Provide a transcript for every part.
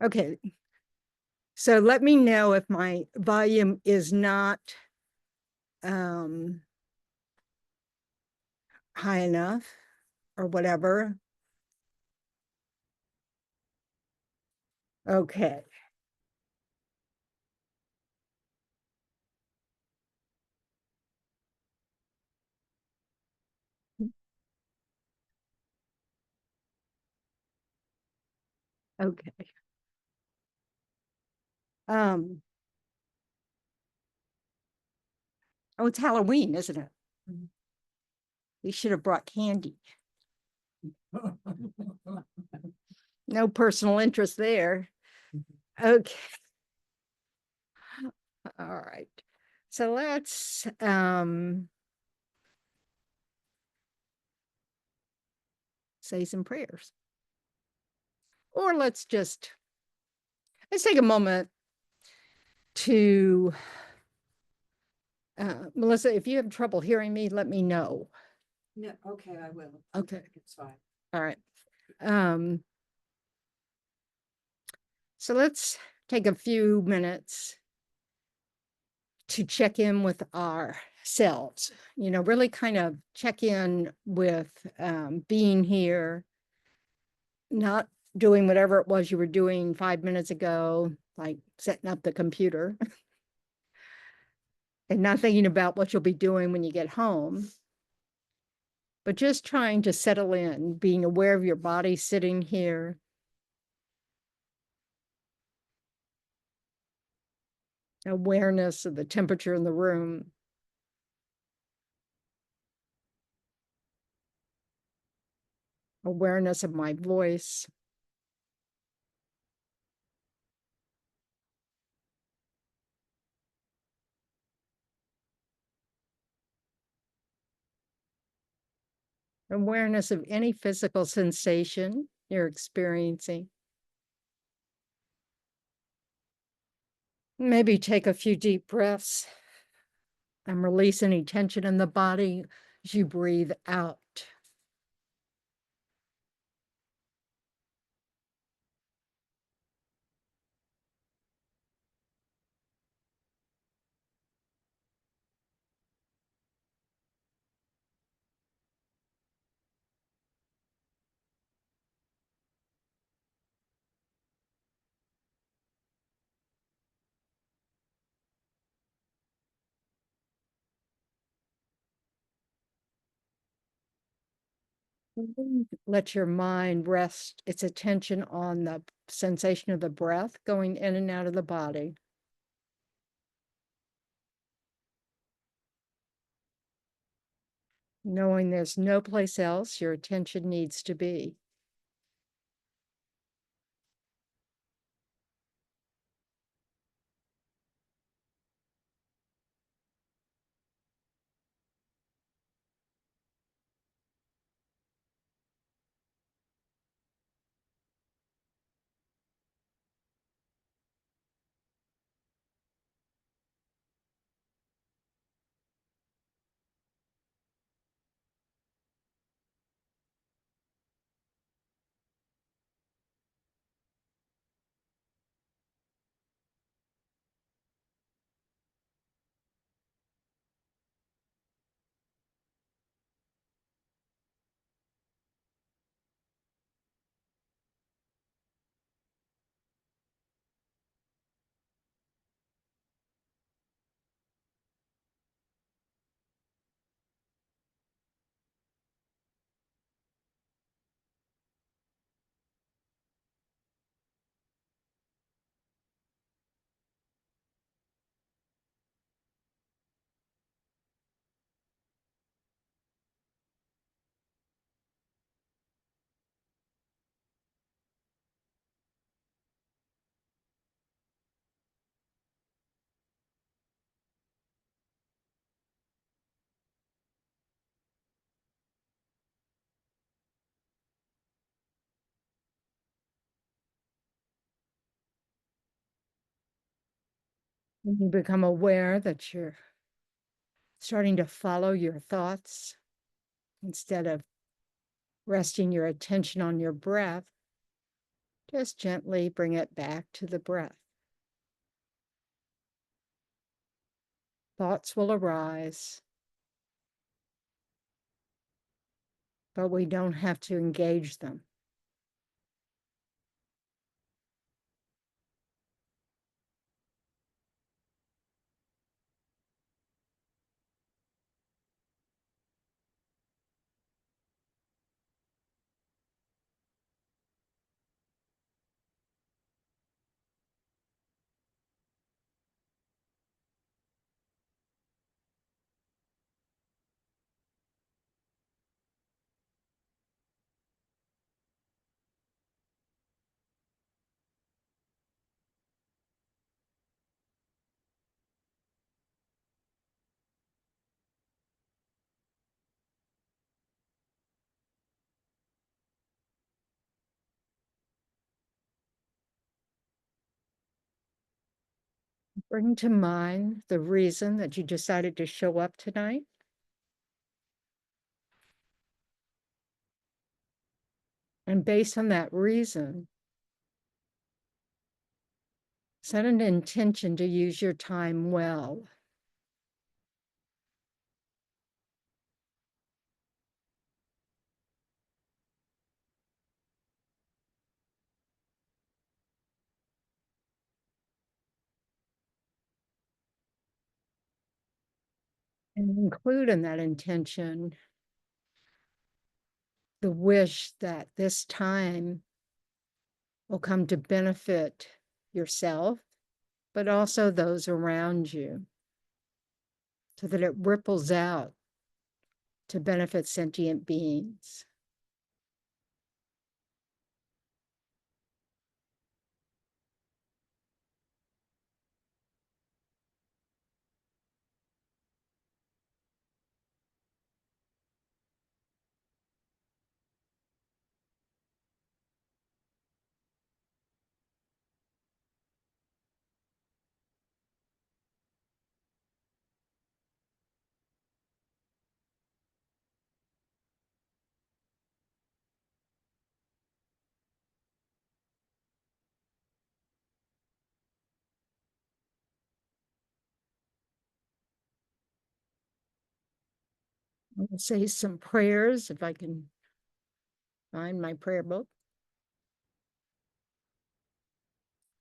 Okay. So let me know if my volume is not high enough or whatever. Okay. Okay. Um, oh, it's Halloween, isn't it? We should have brought candy. No personal interest there. Okay. All right. So let's say some prayers. Or let's take a moment to Melissa, if you have trouble hearing me, let me know. No, okay, I will. Okay. It's fine. All right. So let's take a few minutes to check in with ourselves, really kind of check in with being here, not doing whatever it was you were doing 5 minutes ago, like setting up the computer, and not thinking about what you'll be doing when you get home, but just trying to settle in, being aware of your body sitting here. Awareness of the temperature in the room. Awareness of my voice. Awareness of any physical sensation you're experiencing. Maybe take a few deep breaths and release any tension in the body as you breathe out. Let your mind rest its attention on the sensation of the breath going in and out of the body. Knowing there's no place else your attention needs to be. When you become aware that you're starting to follow your thoughts instead of resting your attention on your breath, Just gently bring it back to the breath. Thoughts will arise, but we don't have to engage them. Bring to mind the reason that you decided to show up tonight. And based on that reason, set an intention to use your time well. And include in that intention the wish that this time will come to benefit yourself, but also those around you, so that it ripples out to benefit sentient beings. I'll say some prayers if I can find my prayer book.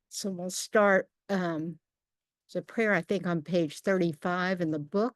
So we'll start. It's a prayer, I think, on page 35 in the book.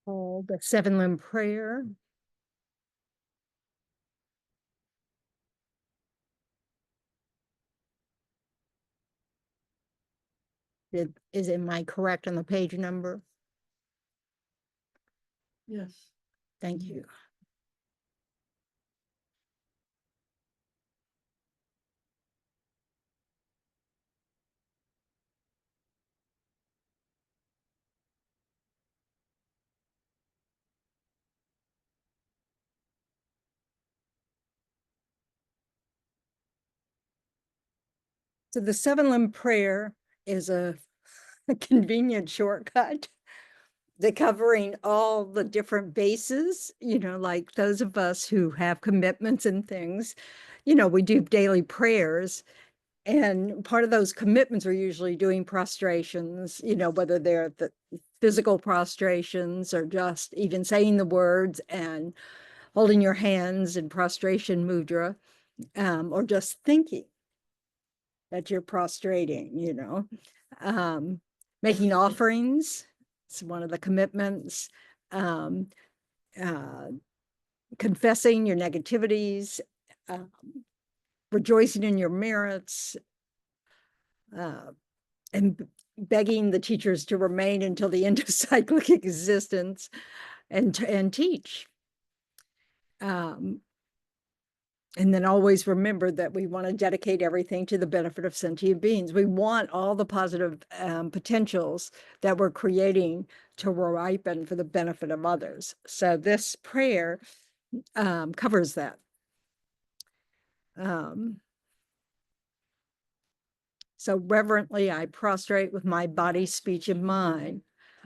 Called the Seven Limb Prayer. Am I correct on the page number? Yes. Thank you. So the Seven Limb Prayer is a convenient shortcut to covering all the different bases, like those of us who have commitments and things, we do daily prayers. And part of those commitments are usually doing prostrations, whether they're the physical prostrations or just even saying the words and holding your hands in prostration mudra, or just thinking that you're prostrating, making offerings. It's one of the commitments. Um, uh, Confessing your negativities, um, rejoicing in your merits, and begging the teachers to remain until the end of cyclic existence and teach. And then always remember that we want to dedicate everything to the benefit of sentient beings. We want all the positive potentials that we're creating to ripen for the benefit of others. So this prayer covers that. So reverently, I prostrate with my body, speech, and mind.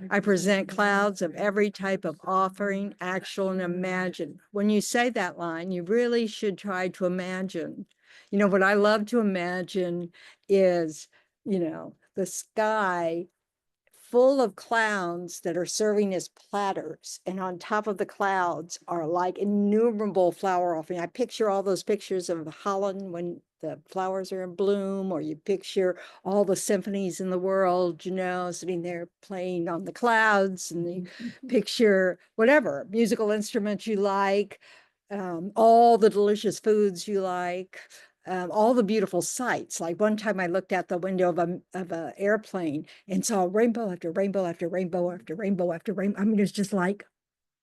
I present clouds of every type of offering, actual and imagined. When you say that line, you really should try to imagine. You know, what I love to imagine is, you know, the sky full of clouds that are serving as platters. And on top of the clouds are like innumerable flower offerings. I picture all those pictures of Holland when the flowers are in bloom, or you picture all the symphonies in the world, you know, sitting there playing on the clouds, and you picture whatever musical instruments you like, all the delicious foods you like, all the beautiful sights. Like one time I looked out the window of a airplane and saw rainbow after rainbow after rainbow after rainbow after rainbow. I mean,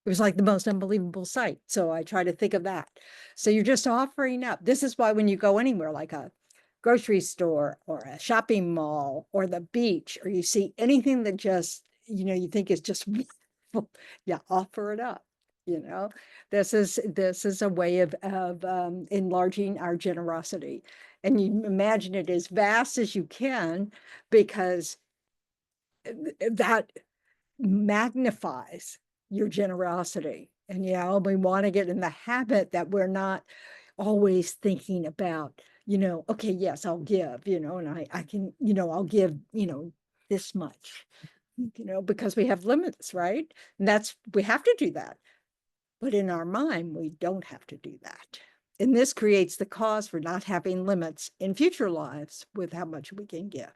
it was like the most unbelievable sight. So I try to think of that. So you're just offering up. This is why when you go anywhere like a grocery store or a shopping mall or the beach, or you see anything that just, you know, you think is just wonderful, yeah, offer it up. You know, this is a way of enlarging our generosity, and you imagine it as vast as you can, because that magnifies your generosity. And yeah, we want to get in the habit that we're not always thinking about, you know, okay, yes, I'll give, you know, and I can, you know, I'll give, you know, this much, you know, because we have limits, right? And we have to do that. But in our mind, we don't have to do that. And this creates the cause for not having limits in future lives with how much we can give.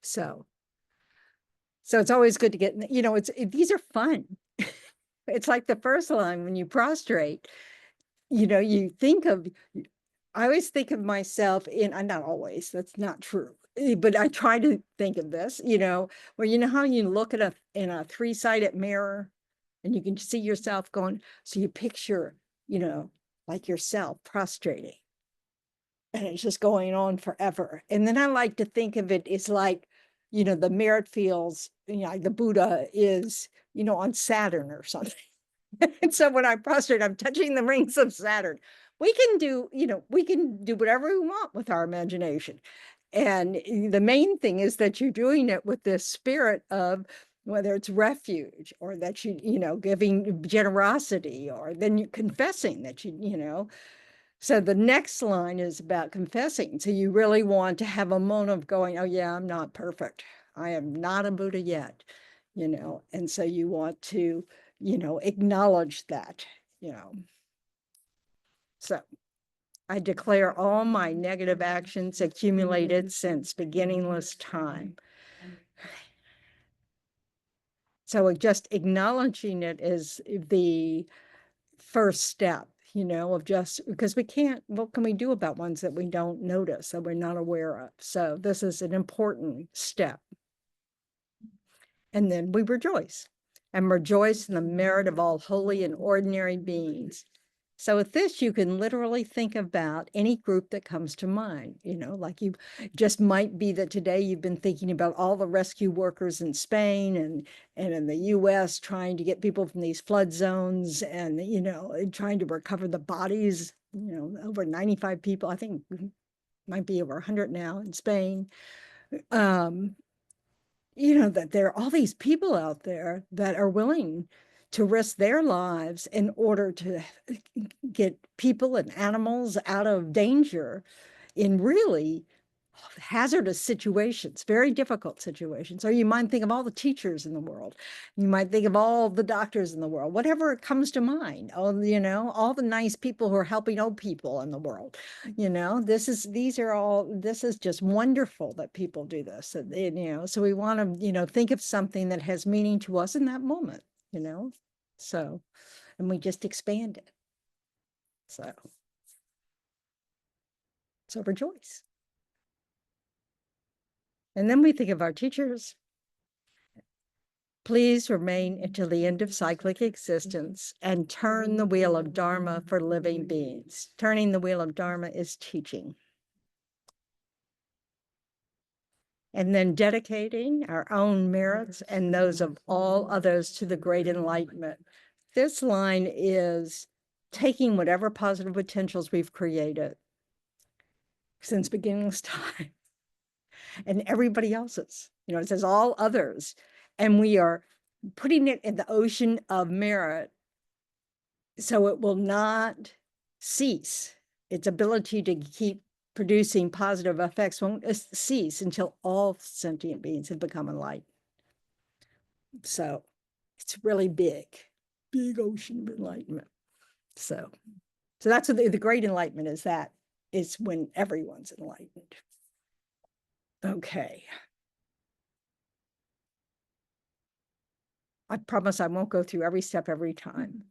So it's always good to get, you know, these are fun. It's like the first line when you prostrate, you know, I always think of myself not always, that's not true, but I try to think of this, you know, where you know how you look at in a three-sided mirror and you can see yourself going, so you picture, you know, like yourself prostrating, and it's just going on forever. And then I like to think of it as like, you know, the merit fields, you know, like the Buddha is, you know, on Saturn or something. And so when I prostrate, I'm touching the rings of Saturn. We can do, you know, we can do whatever we want with our imagination. And the main thing is that you're doing it with this spirit of, whether it's refuge, or that you know, giving generosity, or then you confessing that you know. So the next line is about confessing. So you really want to have a moment of going, oh yeah, I'm not perfect. I am not a Buddha yet, you know. And so you want to, you know, acknowledge that, you know. So I declare all my negative actions accumulated since beginningless time. So just acknowledging it is the first step, you know, of just because we can't, what can we do about ones that we don't notice, that we're not aware of? So this is an important step. And then we rejoice and rejoice in the merit of all holy and ordinary beings. So with this, you can literally think about any group that comes to mind, you know, like you just might be that today you've been thinking about all the rescue workers in Spain and in the US trying to get people from these flood zones, and, you know, trying to recover the bodies, you know, over 95 people, I think might be over 100 now in Spain. You know, that there are all these people out there that are willing to risk their lives in order to get people and animals out of danger in really hazardous situations, very difficult situations. Or you might think of all the teachers in the world. You might think of all the doctors in the world, whatever comes to mind. Oh, you know, all the nice people who are helping old people in the world. You know, this is just wonderful that people do this. And, you know, so we want to, you know, think of something that has meaning to us in that moment, you know. So, and we just expand it. So rejoice. And then we think of our teachers. Please remain until the end of cyclic existence and turn the wheel of Dharma for living beings. Turning the wheel of Dharma is teaching. And then dedicating our own merits and those of all others to the great enlightenment. This line is taking whatever positive potentials we've created since beginningless time and everybody else's. It says all others, and we are putting it in the ocean of merit so it will not cease. Its ability to keep producing positive effects won't cease until all sentient beings have become enlightened. So it's really big ocean of enlightenment. So that's what the great enlightenment is. That is when everyone's enlightened. Okay. I promise I won't go through every step every time.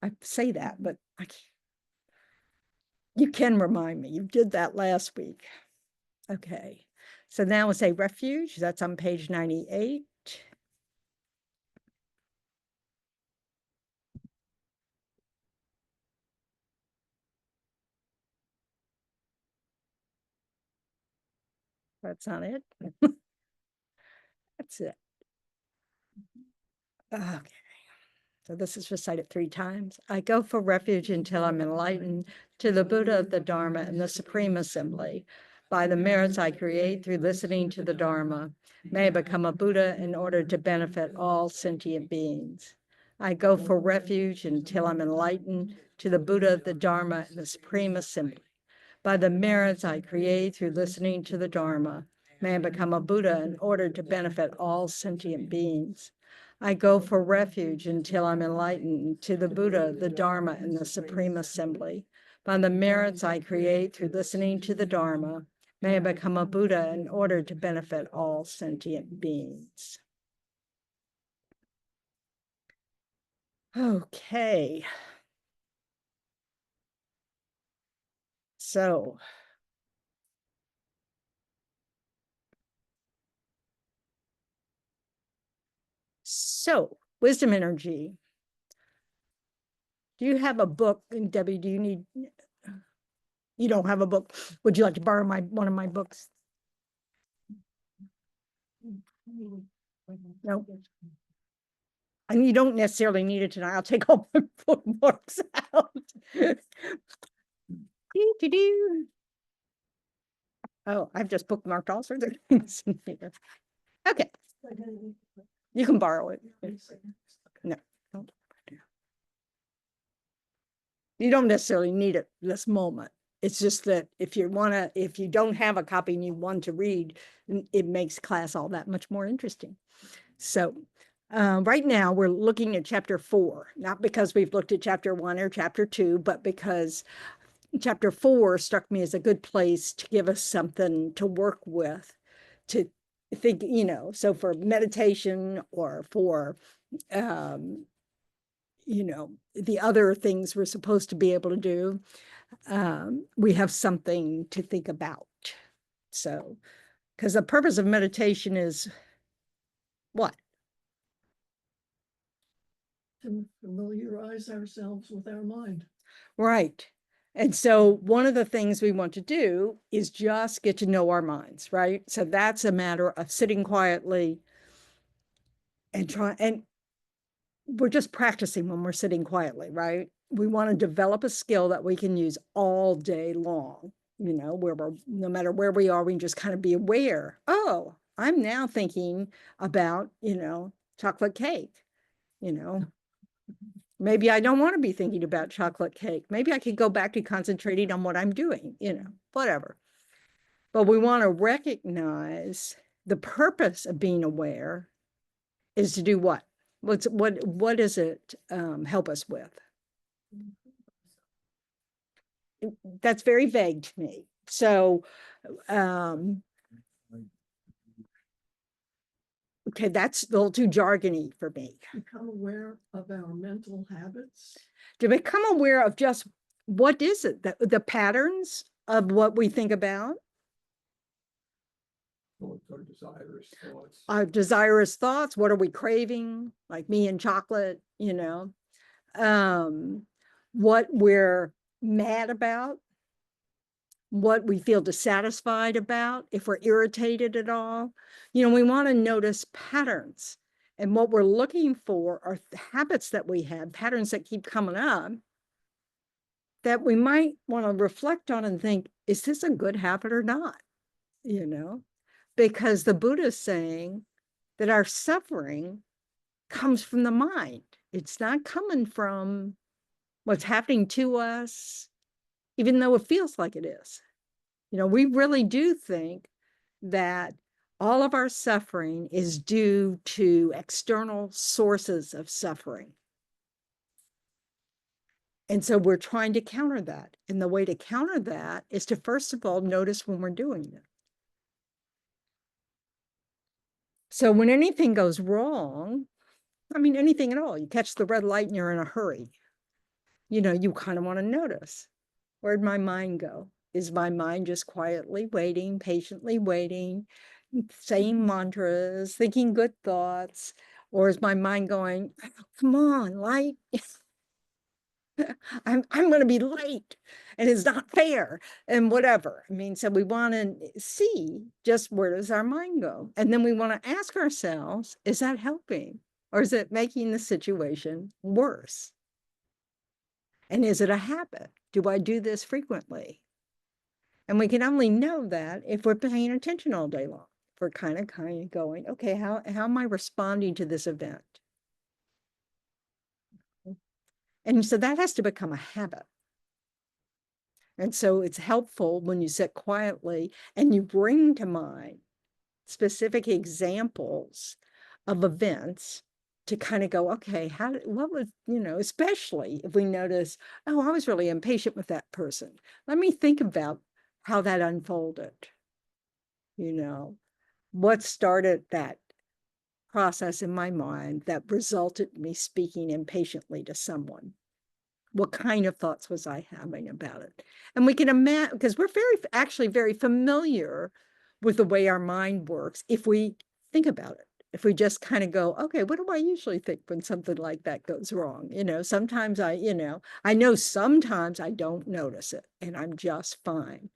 I say that, but I can't. You can remind me. You did that last week. Okay. So now we'll say refuge. That's on page 98. That's not it. That's it. Okay. So this is recited 3 times. I go for refuge until I'm enlightened to the Buddha of the Dharma and the Supreme Assembly. By the merits I create through listening to the Dharma, may I become a Buddha in order to benefit all sentient beings. I go for refuge until I'm enlightened to the Buddha of the Dharma and the Supreme Assembly. By the merits I create through listening to the Dharma, may I become a Buddha in order to benefit all sentient beings. I go for refuge until I'm enlightened to the Buddha, the Dharma, and the Supreme Assembly. By the merits I create through listening to the Dharma, may I become a Buddha in order to benefit all sentient beings. Okay. So wisdom energy. Do you have a book? And Debbie, do you need, you don't have a book. Would you like to borrow one of my books? No. And you don't necessarily need it tonight. I'll take all my bookmarks out. Oh, I've just bookmarked all sorts of things in here. Okay. You can borrow it. No. You don't necessarily need it this moment. It's just that if you don't have a copy and you want to read, it makes class all that much more interesting. So right now we're looking at chapter 4, not because we've looked at chapter 1 or chapter 2, but because chapter 4 struck me as a good place to give us something to work with, to think, so for meditation or for, the other things we're supposed to be able to do, we have something to think about. So, because the purpose of meditation is what? To familiarize ourselves with our mind. Right. And so one of the things we want to do is just get to know our minds, right? So that's a matter of sitting quietly and and we're just practicing when we're sitting quietly, right? We want to develop a skill that we can use all day long, where no matter where we are, we can just kind of be aware. Oh, I'm now thinking about, chocolate cake, Maybe I don't want to be thinking about chocolate cake. Maybe I could go back to concentrating on what I'm doing, whatever. But we want to recognize the purpose of being aware is to do what? What does it help us with? That's very vague to me. So, okay, that's a little too jargony for me. Become aware of our mental habits. To become aware of just what is it, the patterns of what we think about. Thoughts are desirous thoughts. Our desirous thoughts, what are we craving? Like me and chocolate, you know? What we're mad about, what we feel dissatisfied about, if we're irritated at all. You know, we want to notice patterns. And what we're looking for are habits that we have, patterns that keep coming up, that we might want to reflect on and think, is this a good habit or not? You know, because the Buddha is saying that our suffering comes from the mind. It's not coming from what's happening to us, even though it feels like it is. You know, we really do think that all of our suffering is due to external sources of suffering. And so we're trying to counter that. And the way to counter that is to, first of all, notice when we're doing it. So when anything goes wrong, I mean, anything at all, you catch the red light and you're in a hurry, you know, you kind of want to notice, where'd my mind go? Is my mind just quietly waiting, patiently waiting, saying mantras, thinking good thoughts? Or is my mind going, oh, come on, light? I'm going to be late and it's not fair and whatever. I mean, so we want to see just where does our mind go? And then we want to ask ourselves, is that helping? Or is it making the situation worse? And is it a habit? Do I do this frequently? And we can only know that if we're paying attention all day long. If we're kind of going, okay, how am I responding to this event? And so that has to become a habit. And so it's helpful when you sit quietly and you bring to mind specific examples of events to kind of go, okay, what was, you know, especially if we notice, oh, I was really impatient with that person. Let me think about how that unfolded. You know, what started that process in my mind that resulted in me speaking impatiently to someone? What kind of thoughts was I having about it? And we can imagine, because we're actually very familiar with the way our mind works if we think about it. If we just kind of go, okay, what do I usually think when something like that goes wrong? You know, sometimes I know sometimes I don't notice it and I'm just fine.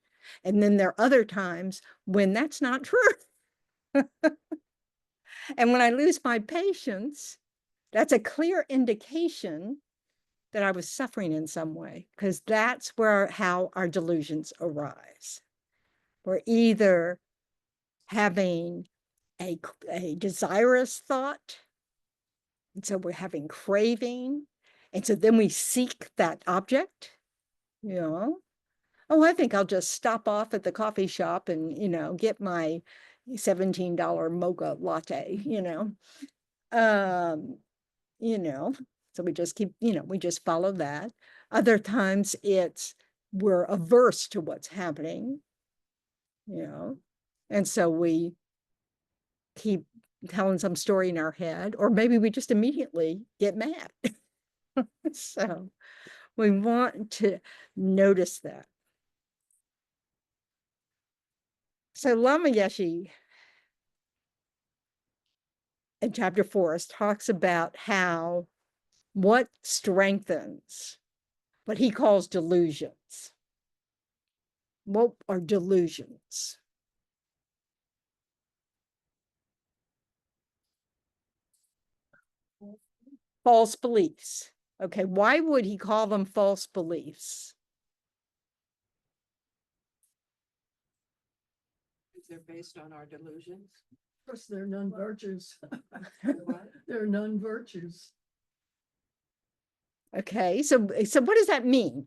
And then there are other times when that's not true. And when I lose my patience, that's a clear indication that I was suffering in some way, because that's how our delusions arise. We're either having a desirous thought, and so we're having craving, and so then we seek that object, you know. Oh, I think I'll just stop off at the coffee shop and, you know, get my $17 mocha latte, you know. You know, so we just keep, you know, we just follow that. Other times it's we're averse to what's happening, you know, and so we keep telling some story in our head, or maybe we just immediately get mad. So we want to notice that. So Lama Yeshe in chapter 4 talks about how what strengthens what he calls delusions. What are delusions? False beliefs. Okay, why would he call them false beliefs? They're based on our delusions. Of course, they're non-virtues. What? They're non-virtues. Okay, so what does that mean?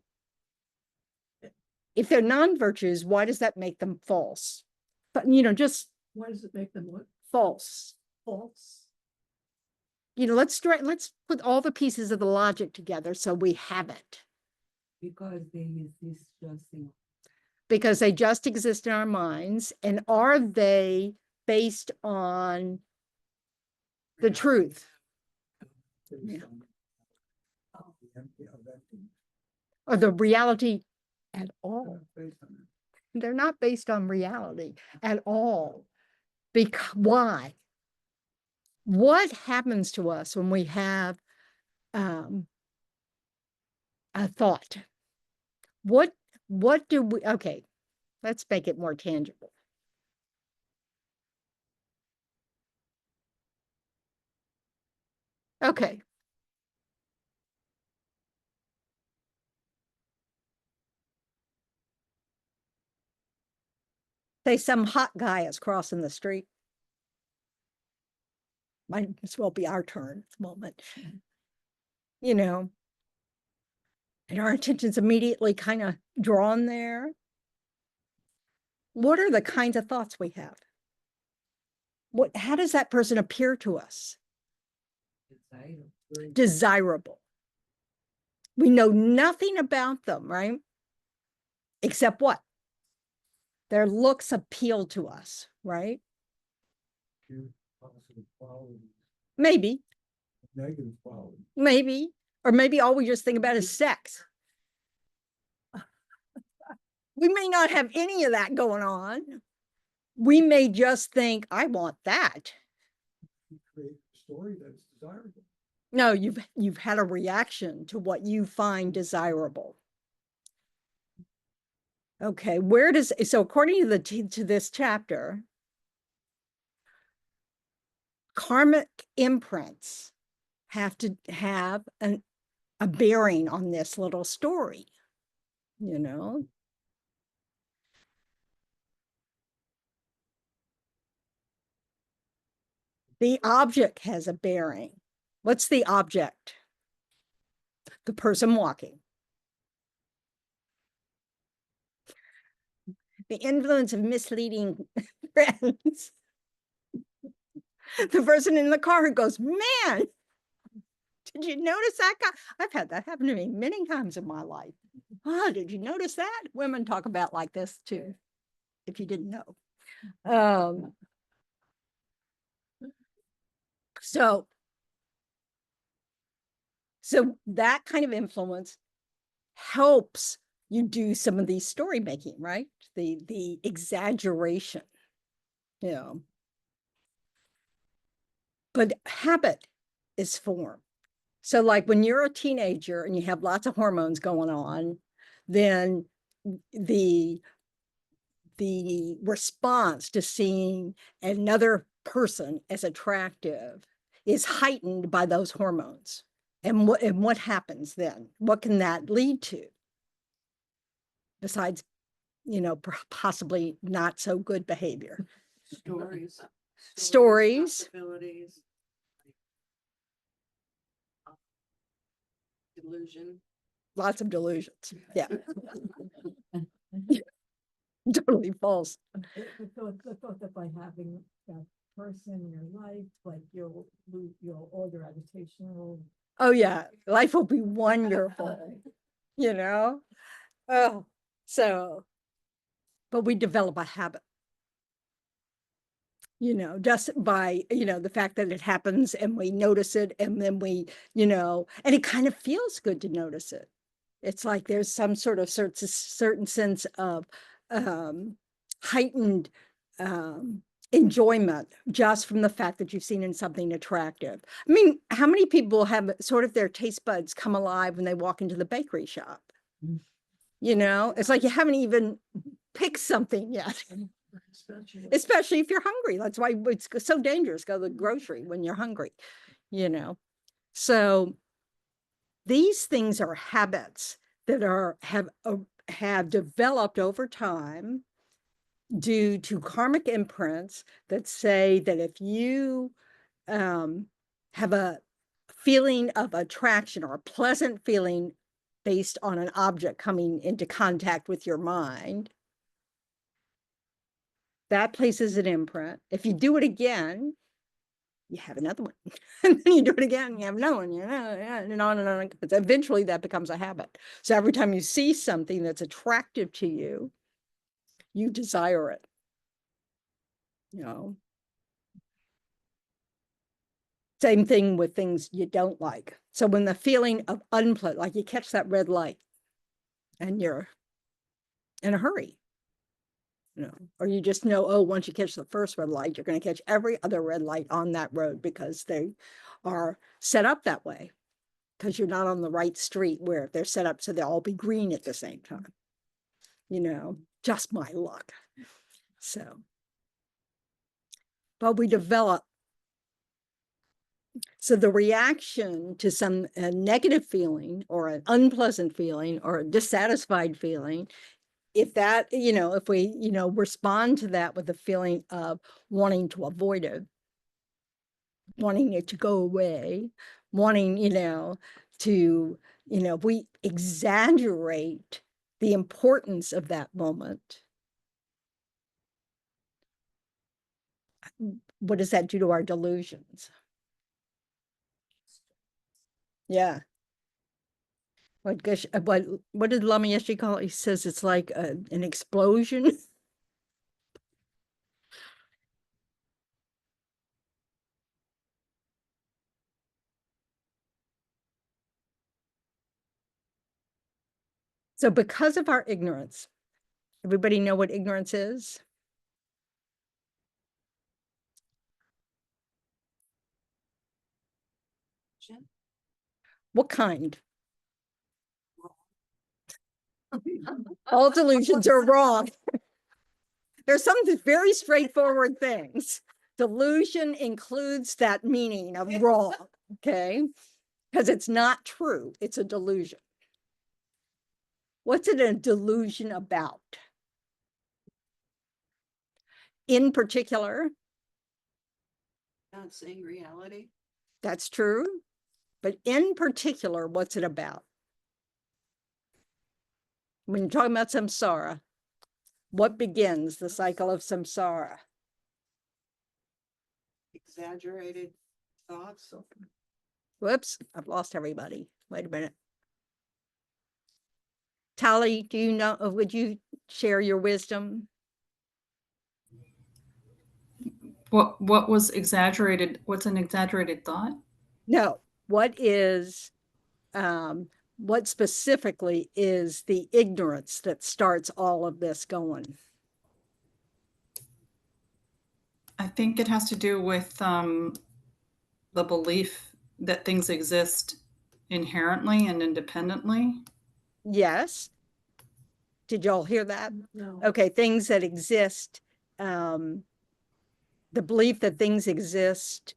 If they're non-virtues, why does that make them false? But, you know, just Why does it make them what? false. False. You know, let's put all the pieces of the logic together so we have it. Because they exist just in. Because they just exist in our minds. And are they based on the truth? Yeah. Or the reality at all? They're not based on reality at all. Why? What happens to us when we have a thought? What do we, okay, let's make it more tangible. Okay. Say some hot guy is crossing the street. Might as well be our turn at the moment. You know, and our attention's immediately kind of drawn there. What are the kinds of thoughts we have? How does that person appear to us? Desirable. We know nothing about them, right? Except what? Their looks appeal to us, right? Positive qualities, Maybe, negative qualities. maybe, or maybe all we just think about is sex. We may not have any of that going on. We may just think, I want that. You create a story that's desirable. No, you've had a reaction to what you find desirable. Okay, so according to this chapter, karmic imprints have to have a bearing on this little story, you know? The object has a bearing. What's the object? The person walking. The influence of misleading friends. The person in the car who goes, man, did you notice that guy? I've had that happen to me many times in my life. Oh, did you notice that? Women talk about like this too, if you didn't know. So that kind of influence helps you do some of these story making, right? The exaggeration, you know. But habit is formed. So like when you're a teenager and you have lots of hormones going on, then the response to seeing another person as attractive is heightened by those hormones. And what happens then? What can that lead to? Besides, you know, possibly not so good behavior. Stories. Possibilities. Delusion. Lots of delusions. Yeah. Totally false. The thought that by having that person in your life, like all your agitation will. Oh yeah, life will be wonderful, you know? Oh, but we develop a habit, you know, just by, you know, the fact that it happens and we notice it and then we, you know, and it kind of feels good to notice it. It's like there's some sort of certain sense of heightened enjoyment just from the fact that you've seen in something attractive. I mean, how many people have sort of their taste buds come alive when they walk into the bakery shop? You know, it's like you haven't even picked something yet, especially if you're hungry. That's why it's so dangerous to go to the grocery when you're hungry, you know. So these things are habits that have developed over time due to karmic imprints that say that if you have a feeling of attraction or a pleasant feeling based on an object coming into contact with your mind, that places an imprint. If you do it again, you have another one. And then you do it again, you have another one, you know, and on and on. Because eventually that becomes a habit. So every time you see something that's attractive to you, you desire it. You know. Same thing with things you don't like. So when the feeling of unpleasant, like you catch that red light and you're in a hurry, or you just know, oh, once you catch the first red light, you're going to catch every other red light on that road because they are set up that way. Because you're not on the right street where they're set up so they'll all be green at the same time. Just my luck. So, but we develop. So the reaction to some negative feeling or an unpleasant feeling or a dissatisfied feeling, if that, if we, respond to that with a feeling of wanting to avoid it, wanting it to go away, wanting, to, if we exaggerate the importance of that moment, what does that do to our delusions? Yeah. What did Lama Yeshe call it? He says it's like an explosion. So because of our ignorance, everybody know what ignorance is? What kind? All delusions are wrong. There's some very straightforward things. Delusion includes that meaning of wrong, okay? Because it's not true. It's a delusion. What's it a delusion about? In particular, Not seeing reality. that's true. But in particular, what's it about? When you're talking about samsara, what begins the cycle of samsara? Exaggerated thoughts. Whoops, I've lost everybody. Wait a minute. Tali, do you know, would you share your wisdom? What was exaggerated? What's an exaggerated thought? No, what specifically is the ignorance that starts all of this going? I think it has to do with the belief that things exist inherently and independently. Yes. Did y'all hear that? No. Okay, things that exist, the belief that things exist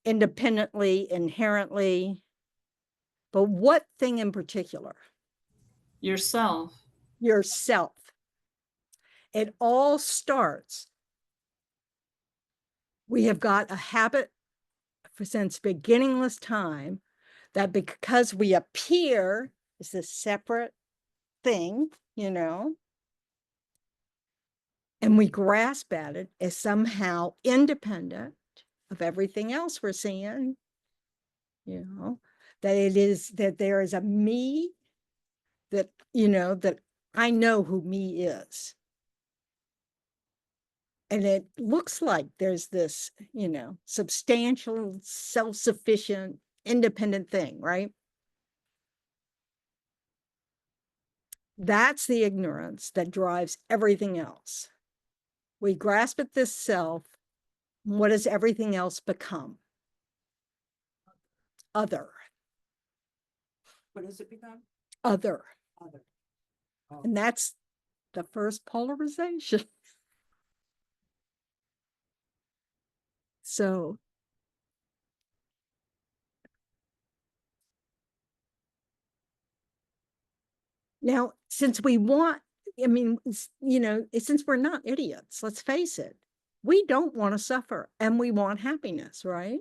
independently, inherently, but what thing in particular? Yourself. Yourself. It all starts. We have got a habit since beginningless time that because we appear as a separate thing, and we grasp at it as somehow independent of everything else we're seeing, that there is a me that, that I know who me is. And it looks like there's this, substantial, self-sufficient, independent thing, right? That's the ignorance that drives everything else. We grasp at this self. What does everything else become? Other. What does it become? Other. Other. Oh. And that's the first polarization. So now, since we want, since we're not idiots, let's face it, we don't want to suffer and we want happiness, right?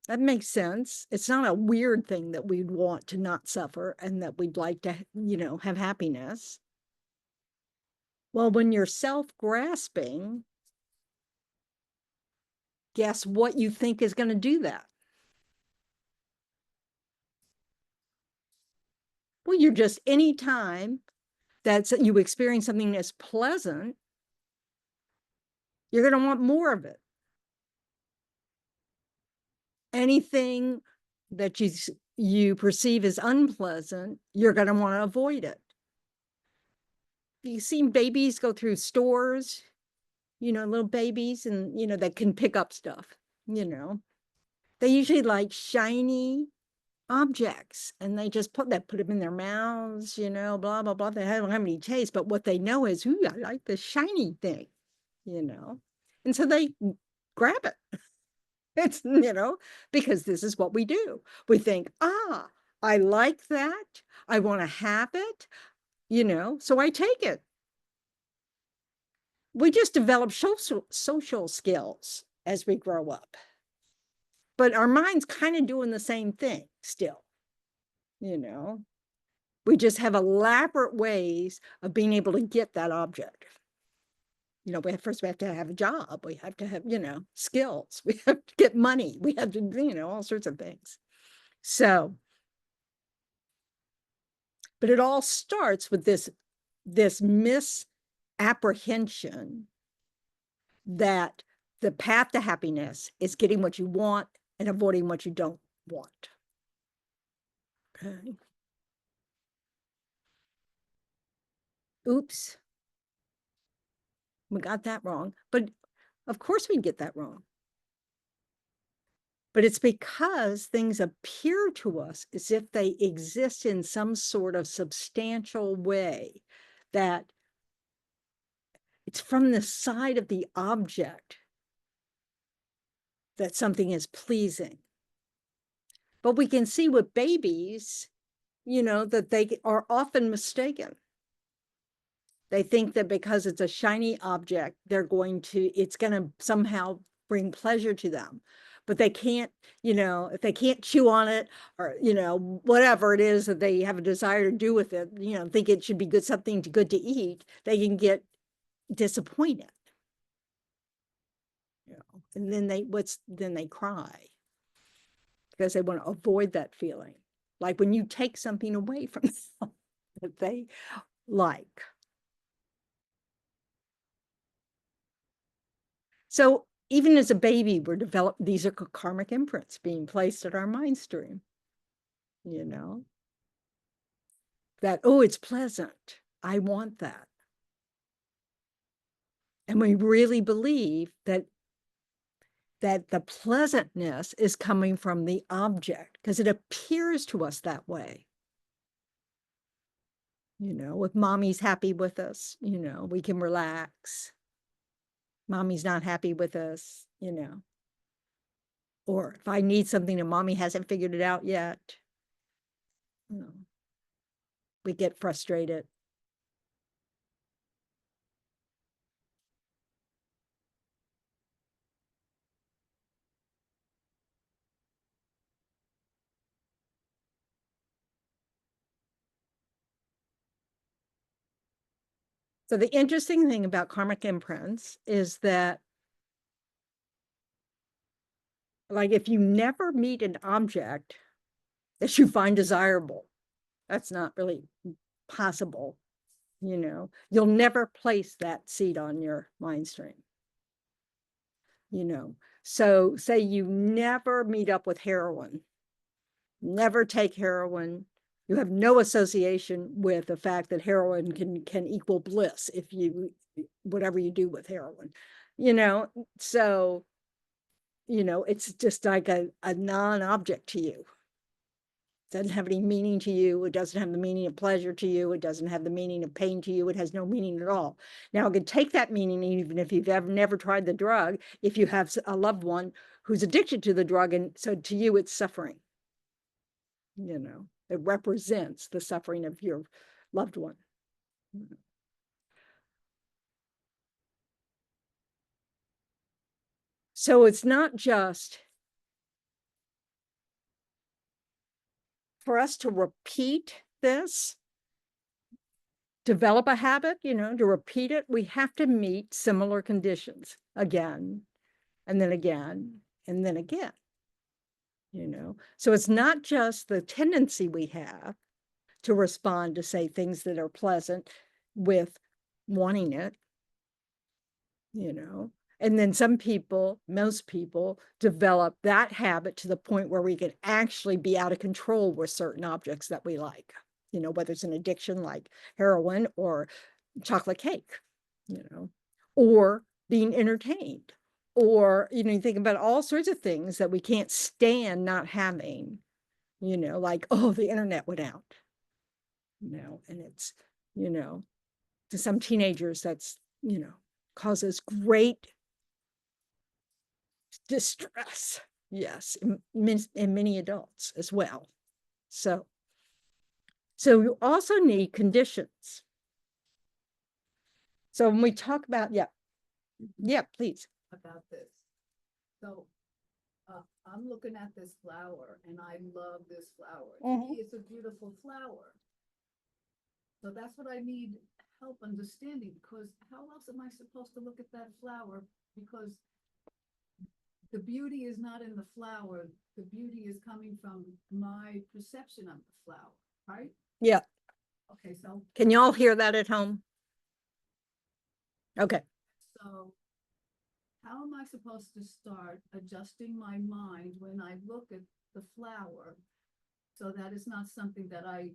That makes sense. It's not a weird thing that we'd want to not suffer and that we'd like to, have happiness. Well, when you're self-grasping, guess what you think is going to do that? Well, you're just anytime that you experience something that's pleasant, you're going to want more of it. Anything that you perceive as unpleasant, you're going to want to avoid it. you seen babies go through stores, little babies, and, that can pick up stuff, they usually like shiny objects, and they just put them in their mouths, blah, blah, blah. They don't have any taste, but what they know is, ooh, I like the shiny thing, and so they grab it. It's, because this is what we do. We think, I like that. I want to have it, so I take it. We just develop social skills as we grow up. But our mind's kind of doing the same thing still, We just have elaborate ways of being able to get that object. First we have to have a job. We have to have, skills. We have to get money. We have to, all sorts of things. So, but it all starts with this misapprehension that the path to happiness is getting what you want and avoiding what you don't want. Okay. Oops. We got that wrong. But of course we get that wrong. But it's because things appear to us as if they exist in some sort of substantial way, that it's from the side of the object that something is pleasing. But we can see with babies, that they are often mistaken. They think that because it's a shiny object, it's going to somehow bring pleasure to them. But they can't, if they can't chew on it, or, whatever it is that they have a desire to do with it, think it should be something good to eat, they can get disappointed. And then they cry because they want to avoid that feeling. Like when you take something away from them that they like. So even as a baby, these are karmic imprints being placed at our mind stream, that, oh, it's pleasant. I want that. And we really believe that the pleasantness is coming from the object because it appears to us that way. If mommy's happy with us, we can relax. Mommy's not happy with us, or if I need something and mommy hasn't figured it out yet, we get frustrated. So the interesting thing about karmic imprints is that, like, if you never meet an object that you find desirable, that's not really possible. You'll never place that seed on your mind stream. So say you never meet up with heroin, never take heroin. You have no association with the fact that heroin can equal bliss if whatever you do with heroin, so, it's just like a non-object to you. It doesn't have any meaning to you. It doesn't have the meaning of pleasure to you. It doesn't have the meaning of pain to you. It has no meaning at all. Now, it can take that meaning even if you've never tried the drug, if you have a loved one who's addicted to the drug, and so to you, it's suffering. It represents the suffering of your loved one. So it's not just for us to repeat this, develop a habit, to repeat it, we have to meet similar conditions again, and then again, and then again. So it's not just the tendency we have to respond to, say, things that are pleasant with wanting it, and then most people develop that habit to the point where we can actually be out of control with certain objects that we like, whether it's an addiction like heroin or chocolate cake, or being entertained, or, you think about all sorts of things that we can't stand not having, like, oh, the internet went out, and it's, to some teenagers, that's, causes great distress. Yes, and many adults as well. So you also need conditions. So when we talk about, yeah, please. About this. So, I'm looking at this flower and I love this flower. To Mhm. me, it's a beautiful flower. So that's what I need help understanding, because how else am I supposed to look at that flower? Because the beauty is not in the flower. The beauty is coming from my perception of the flower, right? Yeah. Okay, so, Can you all hear that at home? Okay. so how am I supposed to start adjusting my mind when I look at the flower so that it's not something that I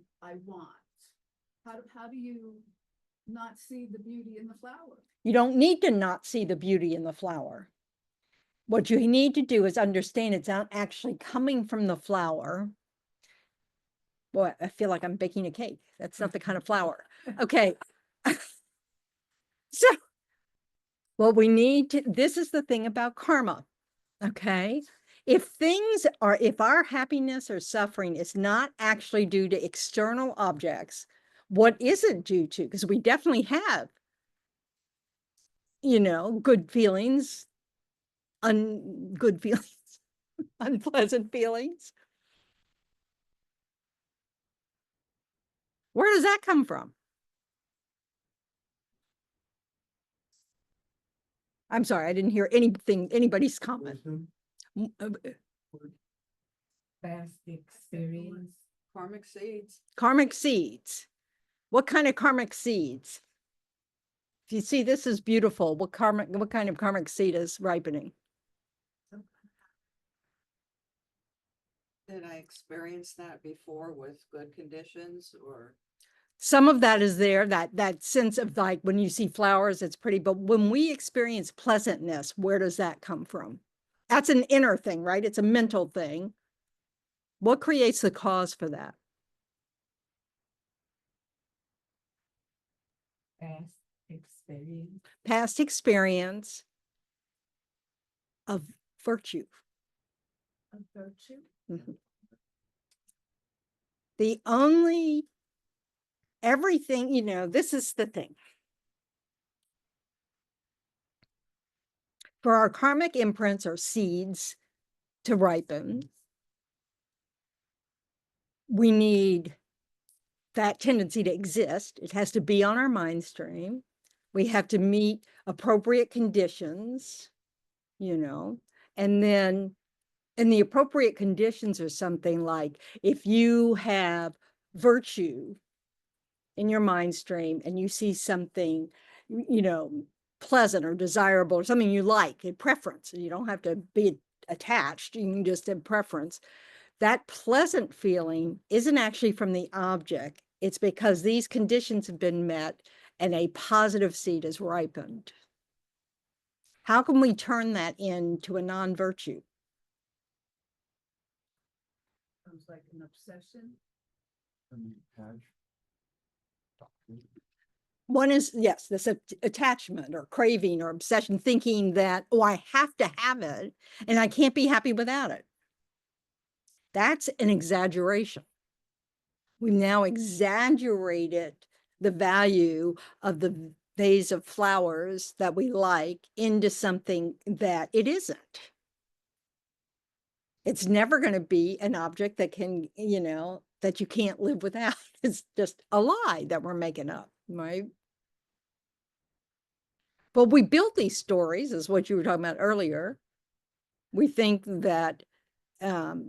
want? How do you not see the beauty in the flower? You don't need to not see the beauty in the flower. What you need to do is understand it's not actually coming from the flower. Boy, I feel like I'm baking a cake. That's not the kind of flour. Okay. So what we need to, this is the thing about karma. Okay. If our happiness or suffering is not actually due to external objects, what is it due to? Because we definitely have, good feelings, good feelings, unpleasant feelings. Where does that come from? I'm sorry, I didn't hear anybody's comment. Wisdom, Past experience. Karmic seeds. Karmic seeds. What kind of karmic seeds? If you see, this is beautiful. What kind of karmic seed is ripening? Did I experience that before with good conditions or? Some of that is there, that sense of like when you see flowers, it's pretty, but when we experience pleasantness, where does that come from? That's an inner thing, right? It's a mental thing. What creates the cause for that? Past experience. Past experience of virtue. Of virtue. Mhm. Everything, this is the thing. For our karmic imprints or seeds to ripen, we need that tendency to exist. It has to be on our mind stream. We have to meet appropriate conditions, and then, and the appropriate conditions are something like if you have virtue in your mind stream and you see something, pleasant or desirable or something you like, a preference, you don't have to be attached, you can just have preference. That pleasant feeling isn't actually from the object. It's because these conditions have been met and a positive seed is ripened. How can we turn that into a non-virtue? Sounds like an obsession. attach. One is, yes, this attachment or craving or obsession, thinking that, oh, I have to have it and I can't be happy without it. That's an exaggeration. We've now exaggerated the value of the vase of flowers that we like into something that it isn't. It's never going to be an object that can, that you can't live without. It's just a lie that we're making up, right? But we build these stories, is what you were talking about earlier. We think that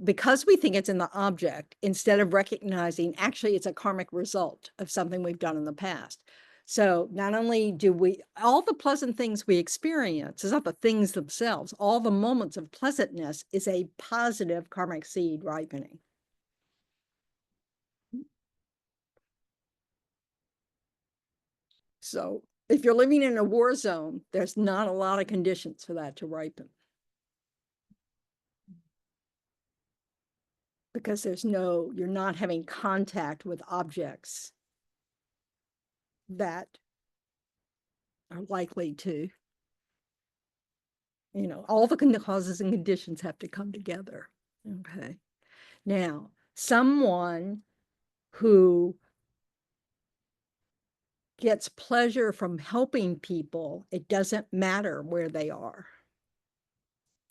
because we think it's in the object, instead of recognizing actually it's a karmic result of something we've done in the past. So not only do all the pleasant things we experience, it's not the things themselves, all the moments of pleasantness is a positive karmic seed ripening. So if you're living in a war zone, there's not a lot of conditions for that to ripen. Because you're not having contact with objects that are likely to, all the causes and conditions have to come together. Okay. Now, someone who gets pleasure from helping people, it doesn't matter where they are.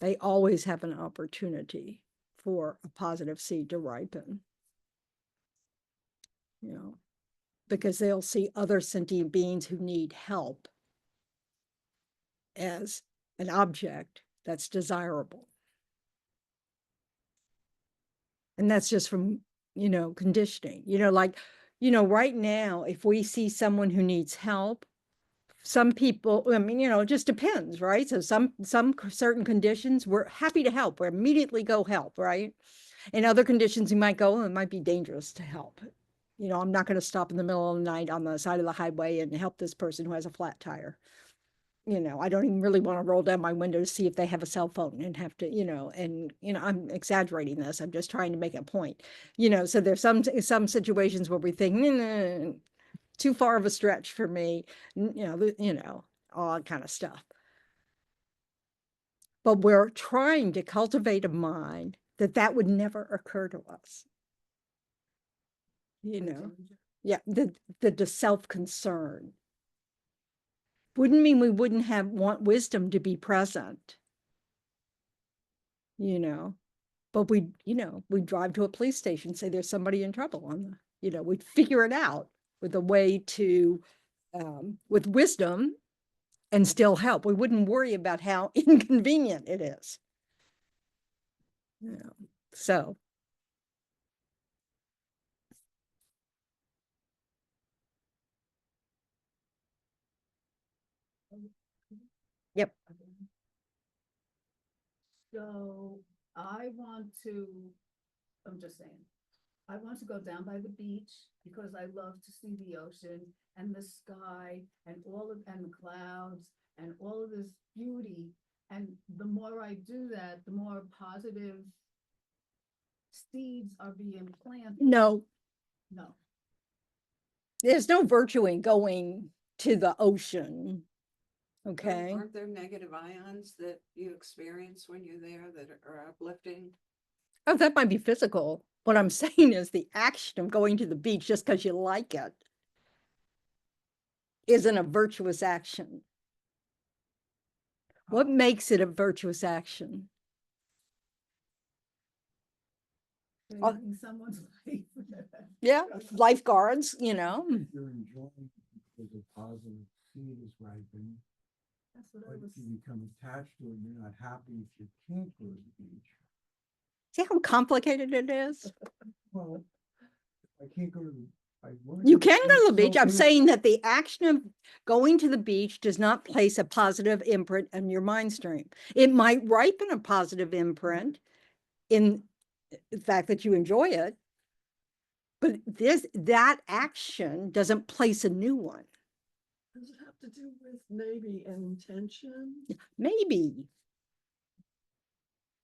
They always have an opportunity for a positive seed to ripen. Because they'll see other sentient beings who need help as an object that's desirable. And that's just from, conditioning, right now, if we see someone who needs help, some people, it just depends, right? So some certain conditions, we're happy to help. We're immediately go help, right? In other conditions, you might go, oh, it might be dangerous to help. I'm not going to stop in the middle of the night on the side of the highway and help this person who has a flat tire. I don't even really want to roll down my window to see if they have a cell phone and have to, I'm exaggerating this. I'm just trying to make a point. So there's some situations where we think, nah, too far of a stretch for me, all that kind of stuff. But we're trying to cultivate a mind that would never occur to us. Yeah, the self-concern. Wouldn't mean we wouldn't want wisdom to be present. But we drive to a police station, say there's somebody in trouble on the, we'd figure it out with a way to, with wisdom and still help. We wouldn't worry about how inconvenient it is. So. Yep. So I'm just saying, I want to go down by the beach because I love to see the ocean and the sky and and the clouds and all of this beauty. And the more I do that, the more positive seeds are being planted. No, No. there's no virtue in going to the ocean. Okay. Aren't there negative ions that you experience when you're there that are uplifting? Oh, that might be physical. What I'm saying is the action of going to the beach just because you like it isn't a virtuous action. What makes it a virtuous action? Saving someone's life. Yeah, lifeguards, If you're enjoying it because a positive seed is ripening, That's what I but was. you become attached to it, and you're not happy if you can't go to the beach. See how complicated it is? Well, I can't go to the. You can go to the beach. I'm So- saying that the action of going to the beach does not place a positive imprint on your mind stream. It might ripen a positive imprint in the fact that you enjoy it, but that action doesn't place a new one. Does it have to do with maybe intention? Maybe.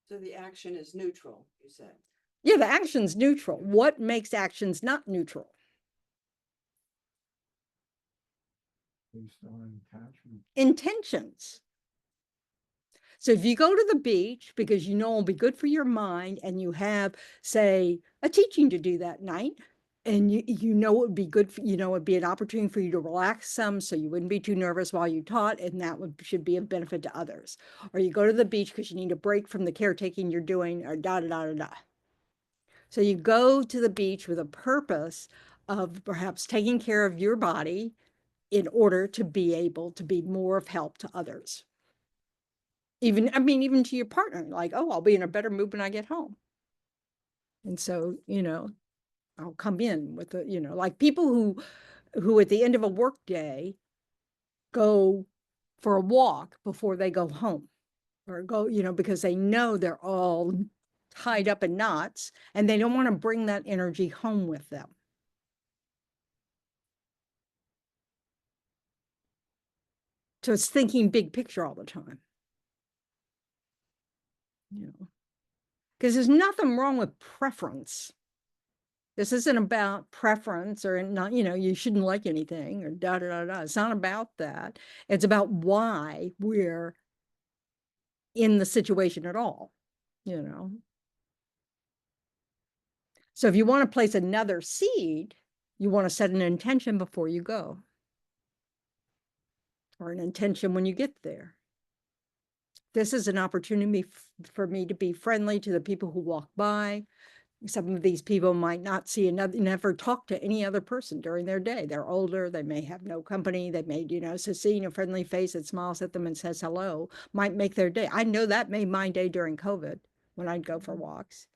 So the action is neutral, you said. Yeah, the action's neutral. What makes actions not neutral? Based on attachment. Intentions. So if you go to the beach because it'll be good for your mind and you have, say, a teaching to do that night, and it would be good for, it'd be an opportunity for you to relax some so you wouldn't be too nervous while you taught, and that should be of benefit to others. Or you go to the beach because you need a break from the caretaking you're doing, or da da da da da. So you go to the beach with a purpose of perhaps taking care of your body in order to be able to be more of help to others. Even to your partner, like, oh, I'll be in a better mood when I get home. And so, I'll come in with like people who at the end of a work day go for a walk before they go home, or go, because they know they're all tied up in knots and they don't want to bring that energy home with them. So it's thinking big picture all the time. You know, because there's nothing wrong with preference. This isn't about preference or not, you know, you shouldn't like anything or da da da da. It's not about that. It's about why we're in the situation at all, you know. So if you want to place another seed, you want to set an intention before you go, or an intention when you get there. This is an opportunity for me to be friendly to the people who walk by. Some of these people might not see another, never talk to any other person during their day. They're older, they may have no company, they may, you know, so seeing a friendly face that smiles at them and says hello might make their day. I know that made my day during COVID when I'd go for walks.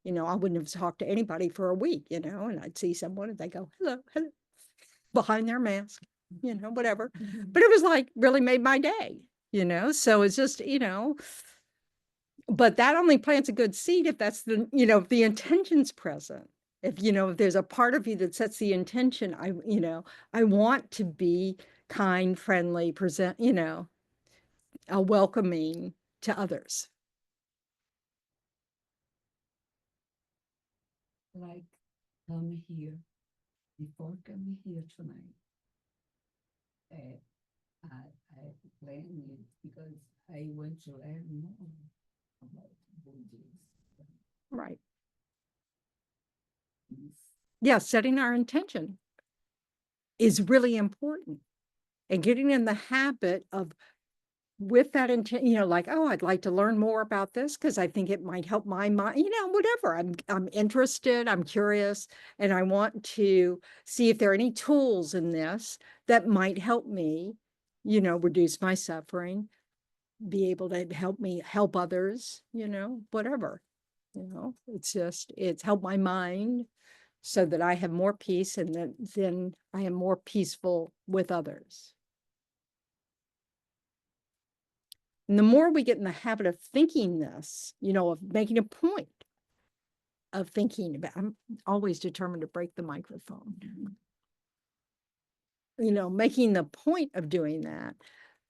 You know, I wouldn't have talked to anybody for a week, you know, and I'd see someone and they go, hello, hello, behind their mask, you know, whatever. But it was like really made my day, you know, so it's just, you know, but that only plants a good seed if that's the, you know, if the intention's present. If, you know, if there's a part of you that sets the intention, you know, I want to be kind, friendly, present, you know, welcoming to others. Like come here, before coming here tonight. I planned it because I want to learn more about Buddhism. Right. Yeah, setting our intention is really important, and getting in the habit of, with that intent, you know, like, oh, I'd like to learn more about this because I think it might help my mind, you know, whatever. I'm interested, I'm curious, and I want to see if there are any tools in this that might help me, you know, reduce my suffering, be able to help me help others, you know, whatever. You know, it's just, it's helped my mind so that I have more peace, and then I am more peaceful with others. And the more we get in the habit of thinking this, you know, of making a point of thinking about, I'm always determined to break the microphone. You know, making the point of doing that,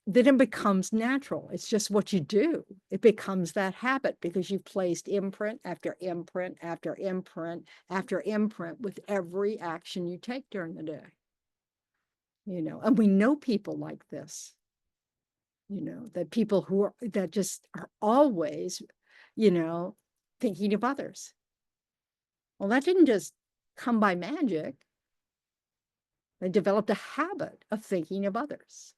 then it becomes natural. It's just what you do. It becomes that habit because you've placed imprint after imprint after imprint after imprint with every action you take during the day. You know, and we know people like this. You know, that people who are, that just are always, you know, thinking of others. Well, that didn't just come by magic. They developed a habit of thinking of others.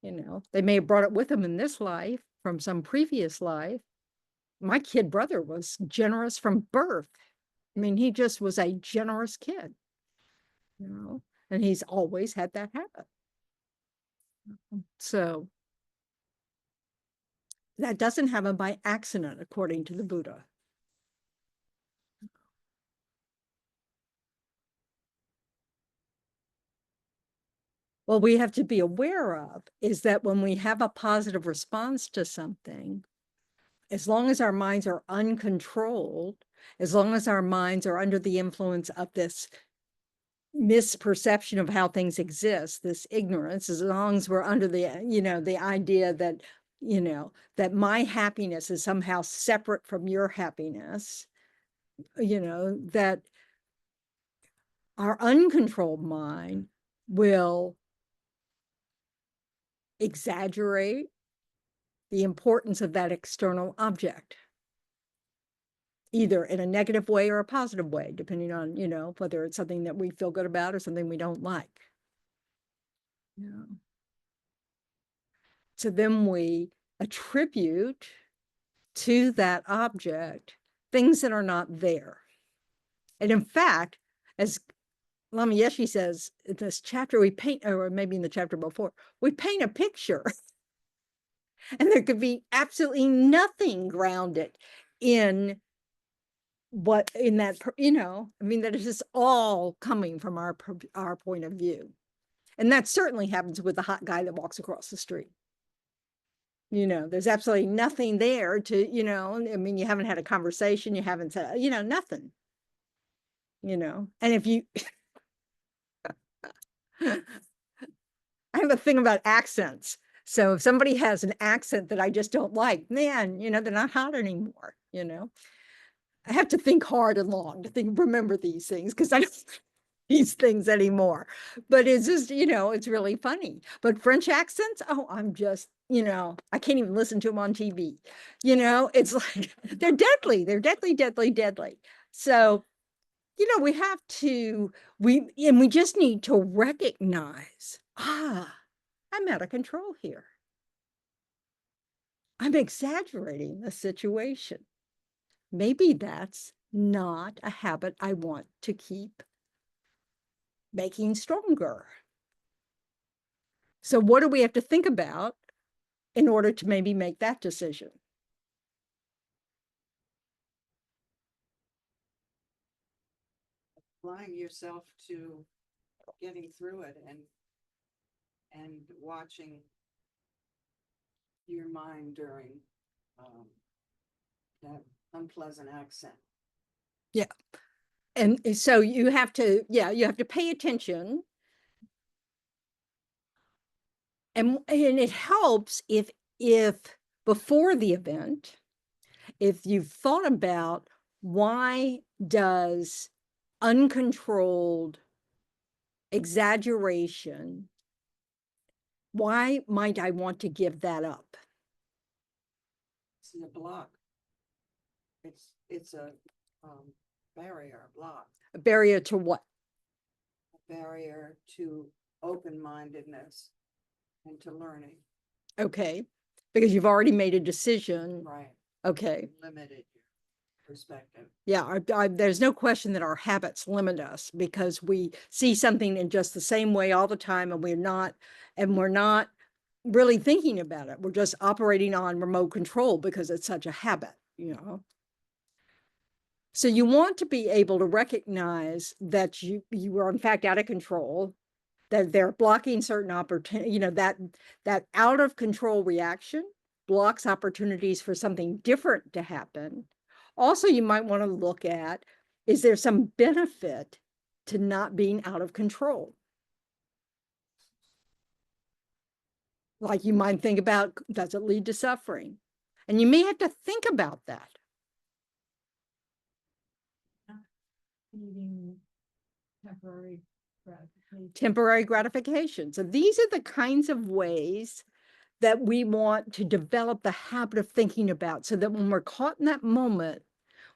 You know, they may have brought it with them in this life from some previous life. My kid brother was generous from birth. I mean, he just was a generous kid, you know, and he's always had that habit. So that doesn't happen by accident, according to the Buddha. What we have to be aware of is that when we have a positive response to something, as long as our minds are uncontrolled, as long as our minds are under the influence of this misperception of how things exist, this ignorance, as long as we're under the, you know, the idea that, you know, that my happiness is somehow separate from your happiness, you know, that our uncontrolled mind will exaggerate the importance of that external object, either in a negative way or a positive way, depending on, you know, whether it's something that we feel good about or something we don't like. Yeah. So then we attribute to that object things that are not there. And in fact, as Lama Yeshe says in this chapter, we paint, or maybe in the chapter before, we paint a picture and there could be absolutely nothing grounded in what, in that, you know, I mean, that is just all coming from our point of view. And that certainly happens with the hot guy that walks across the street. You know, there's absolutely nothing there to, you know, I mean, you haven't had a conversation, you haven't said, you know, nothing, you know, and if you, I have a thing about accents. So if somebody has an accent that I just don't like, man, they're not hot anymore, I have to think hard and long to remember these things because I don't these things anymore. But it's just, it's really funny. But French accents, oh, I'm just, I can't even listen to them on TV. It's like they're deadly. They're deadly, deadly, deadly. So, we have to, we just need to recognize, I'm out of control here. I'm exaggerating the situation. Maybe that's not a habit I want to keep making stronger. So what do we have to think about in order to maybe make that decision? Applying yourself to getting through it and watching your mind during that unpleasant accent. Yeah. And so you have to, you have to pay attention. And it helps if before the event, if you've thought about why does uncontrolled exaggeration, why might I want to give that up? It's a block. It's a barrier, a block, A barrier to what? a barrier to open-mindedness and to learning. Okay, because you've already made a decision. Right. Okay. Limited your perspective. Yeah, there's no question that our habits limit us because we see something in just the same way all the time, and we're not really thinking about it. We're just operating on remote control because it's such a habit, So you want to be able to recognize that you are in fact out of control, that they're blocking certain opportunity, that out of control reaction blocks opportunities for something different to happen. Also, you might want to look at, is there some benefit to not being out of control? Like you might think about, does it lead to suffering? And you may have to think about that. Needing temporary gratification. Temporary gratification. So these are the kinds of ways that we want to develop the habit of thinking about, so that when we're caught in that moment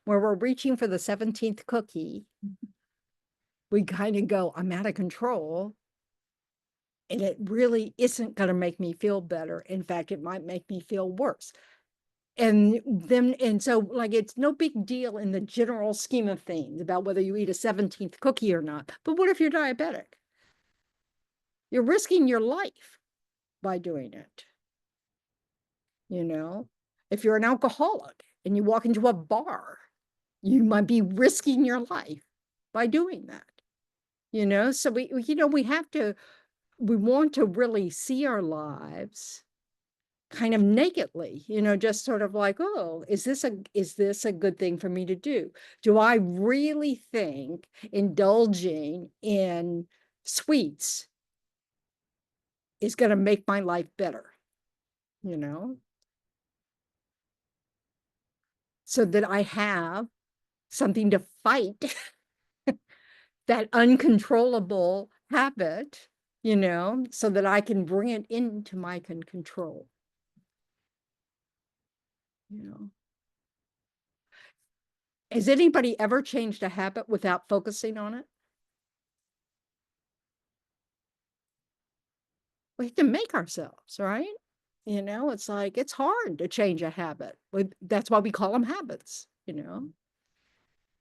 where we're reaching for the 17th cookie, we kind of go, I'm out of control. And it really isn't going to make me feel better. In fact, it might make me feel worse. And so like, it's no big deal in the general scheme of things about whether you eat a 17th cookie or not. But what if you're diabetic? You're risking your life by doing it. If you're an alcoholic and you walk into a bar, you might be risking your life by doing that. So we want to really see our lives kind of nakedly, just sort of like, oh, is this a good thing for me to do? Do I really think indulging in sweets is going to make my life better? So that I have something to fight that uncontrollable habit, so that I can bring it into my control. Has anybody ever changed a habit without focusing on it? We have to make ourselves, right? It's like, it's hard to change a habit. That's why we call them habits,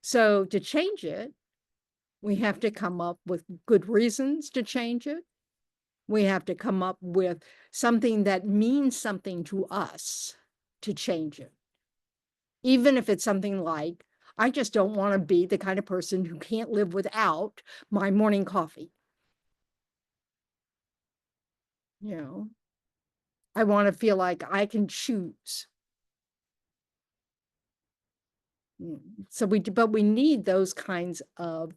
So to change it, we have to come up with good reasons to change it. We have to come up with something that means something to us to change it. Even if it's something like, I just don't want to be the kind of person who can't live without my morning coffee. I want to feel like I can choose. But we need those kinds of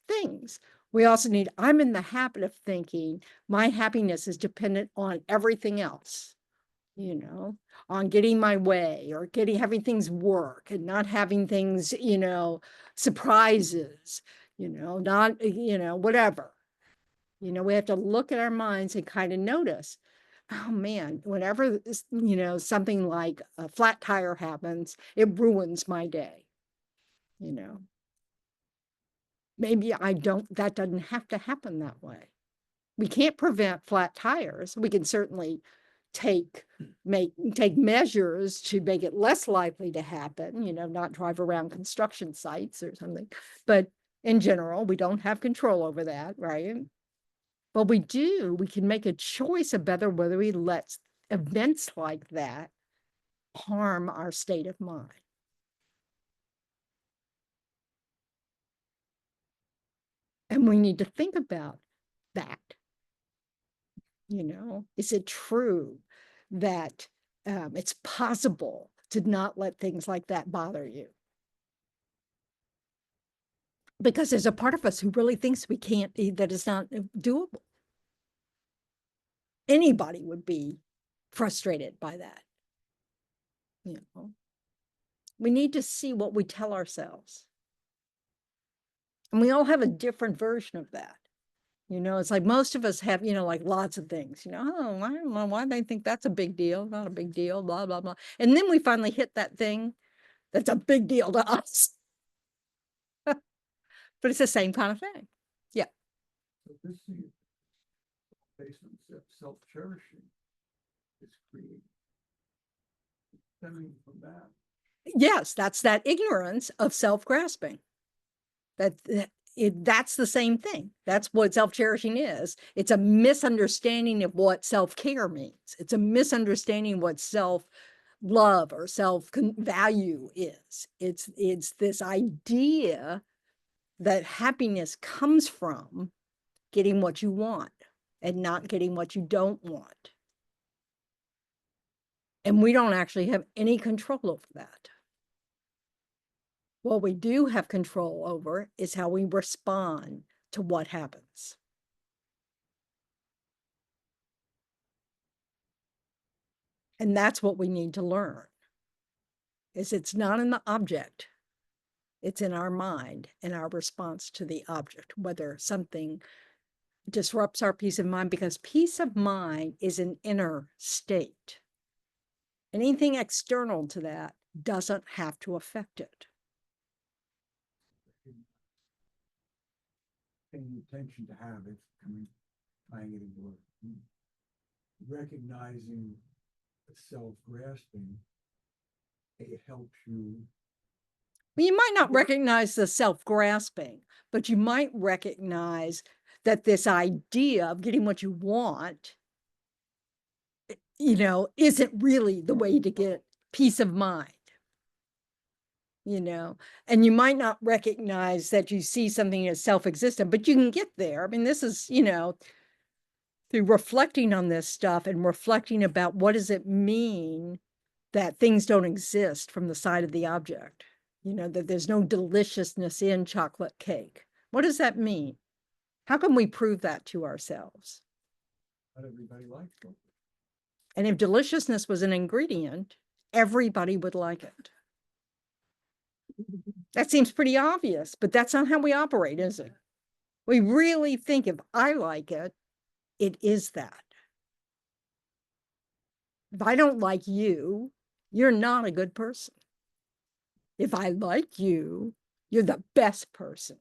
things. We also need, I'm in the habit of thinking my happiness is dependent on everything else, you know, on getting my way or having things work and not having things, you know, surprises, you know, not, you know, whatever. You know, we have to look at our minds and kind of notice, oh man, whenever, you know, something like a flat tire happens, it ruins my day, you know. Maybe that doesn't have to happen that way. We can't prevent flat tires. We can certainly take measures to make it less likely to happen, you know, not drive around construction sites or something. But in general, we don't have control over that, right? But we can make a choice about whether we let events like that harm our state of mind. And we need to think about that. You know, is it true that it's possible to not let things like that bother you? Because there's a part of us who really thinks we can't, that it's not doable. Anybody would be frustrated by that. You know, we need to see what we tell ourselves. And we all have a different version of that. You know, it's like most of us have, you know, like lots of things, you know, oh, I don't know why they think that's a big deal, not a big deal, blah, blah, blah. And then we finally hit that thing that's a big deal to us. But it's the same kind of thing. Yeah. So this thing is based on self-cherishing is created. Stemming from that. Yes, that's that ignorance of self-grasping. That's the same thing. That's what self-cherishing is. It's a misunderstanding of what self-care means. It's a misunderstanding what self-love or self-value is. It's this idea that happiness comes from getting what you want and not getting what you don't want. And we don't actually have any control over that. What we do have control over is how we respond to what happens. And that's what we need to learn, is it's not in the object, it's in our mind and our response to the object, whether something disrupts our peace of mind, because peace of mind is an inner state. Anything external to that doesn't have to affect it. Paying attention to habits, tying it into recognizing self-grasping, it helps you. Well, you might not recognize the self-grasping, but you might recognize that this idea of getting what you want, you know, isn't really the way to get peace of mind. You know, and you might not recognize that you see something as self-existent, but you can get there. I mean, this is, you know, through reflecting on this stuff and reflecting about what does it mean that things don't exist from the side of the object, you know, that there's no deliciousness in chocolate cake. What does that mean? How can we prove that to ourselves? Not everybody likes them. And if deliciousness was an ingredient, everybody would like it. That seems pretty obvious, but that's not how we operate, is it? We really think if I like it, it is that. If I don't like you, you're not a good person. If I like you, you're the best person.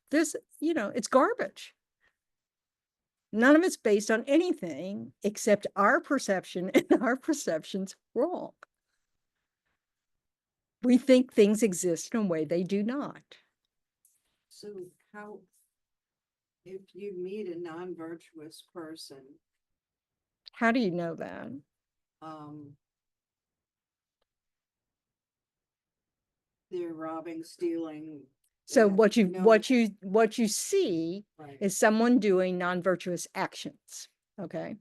This, you know, it's garbage. None of it's based on anything except our perception, and our perception's wrong. We think things exist in a way they do not. So how, if you meet a non-virtuous person, How do you know that? they're robbing, stealing. So and what you see right. is someone doing non-virtuous actions. Okay.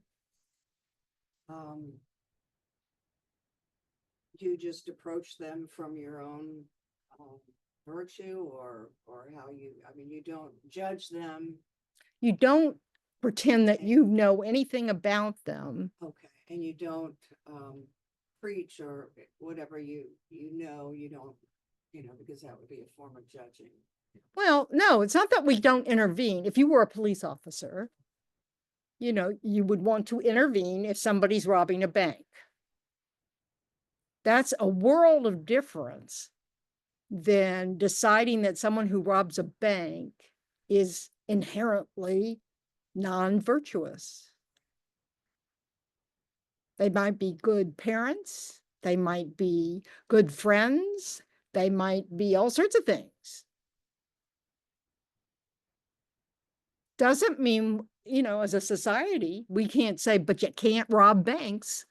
You just approach them from your own virtue or how you, I mean, you don't judge them. You don't pretend that you know anything about them. Okay. And you don't, preach or whatever you know, you don't, because that would be a form of judging. Well, no, it's not that we don't intervene. If you were a police officer, you would want to intervene if somebody's robbing a bank. That's a world of difference than deciding that someone who robs a bank is inherently non-virtuous. They might be good parents, they might be good friends, they might be all sorts of things. Doesn't mean, as a society, we can't say, but you can't rob banks.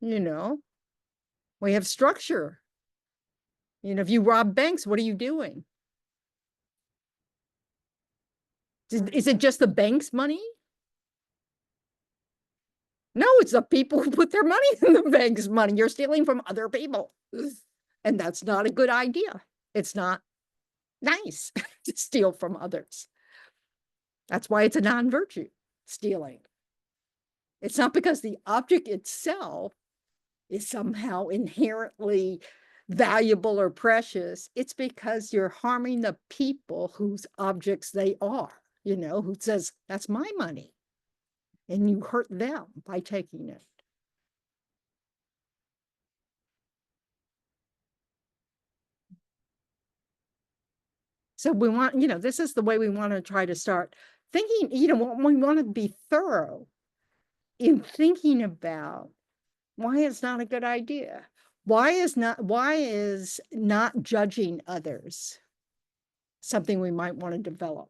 We have structure. If you rob banks, what are you doing? Is it just the bank's money? No, it's the people who put their money in the bank's money. You're stealing from other people. And that's not a good idea. It's not nice to steal from others. That's why it's a non-virtue, stealing. It's not because the object itself is somehow inherently valuable or precious. It's because you're harming the people whose objects they are, who says, that's my money. And you hurt them by taking it. So we want, this is the way we want to try to start thinking, we want to be thorough in thinking about why it's not a good idea. Why is not judging others something we might want to develop?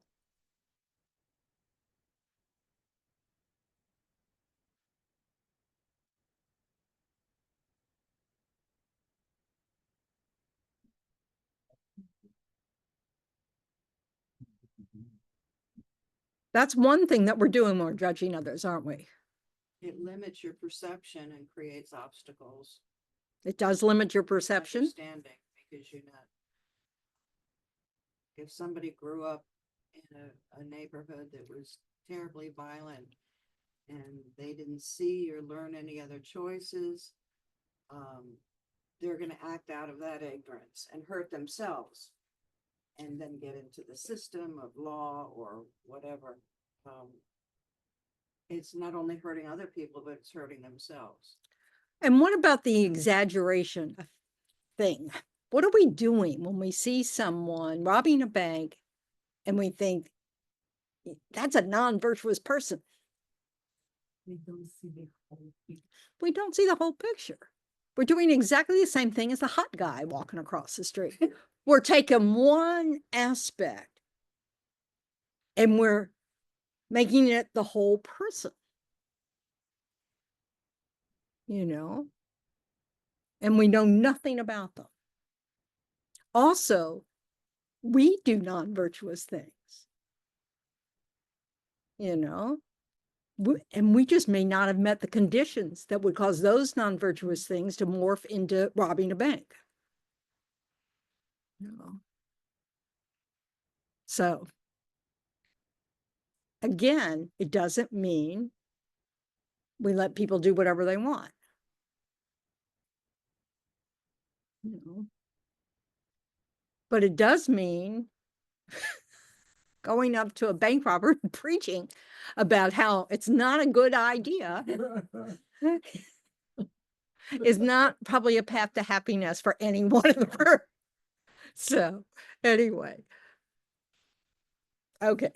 That's one thing that we're doing when we're judging others, aren't we? It limits your perception and creates obstacles. It does limit your perception. Understanding, because if somebody grew up in a neighborhood that was terribly violent and they didn't see or learn any other choices, they're going to act out of that ignorance and hurt themselves and then get into the system of law or whatever. It's not only hurting other people, but it's hurting themselves. And what about the exaggeration thing? What are we doing when we see someone robbing a bank and we think that's a non-virtuous person? We don't see the whole picture. We don't see the whole picture. We're doing exactly the same thing as the hot guy walking across the street. We're taking one aspect and we're making it the whole person, and we know nothing about them. Also, we do non-virtuous things, and we just may not have met the conditions that would cause those non-virtuous things to morph into robbing a bank. So again, it doesn't mean we let people do whatever they want. But it does mean going up to a bank robber and preaching about how it's not a good idea is not probably a path to happiness for any one of them. So anyway, okay.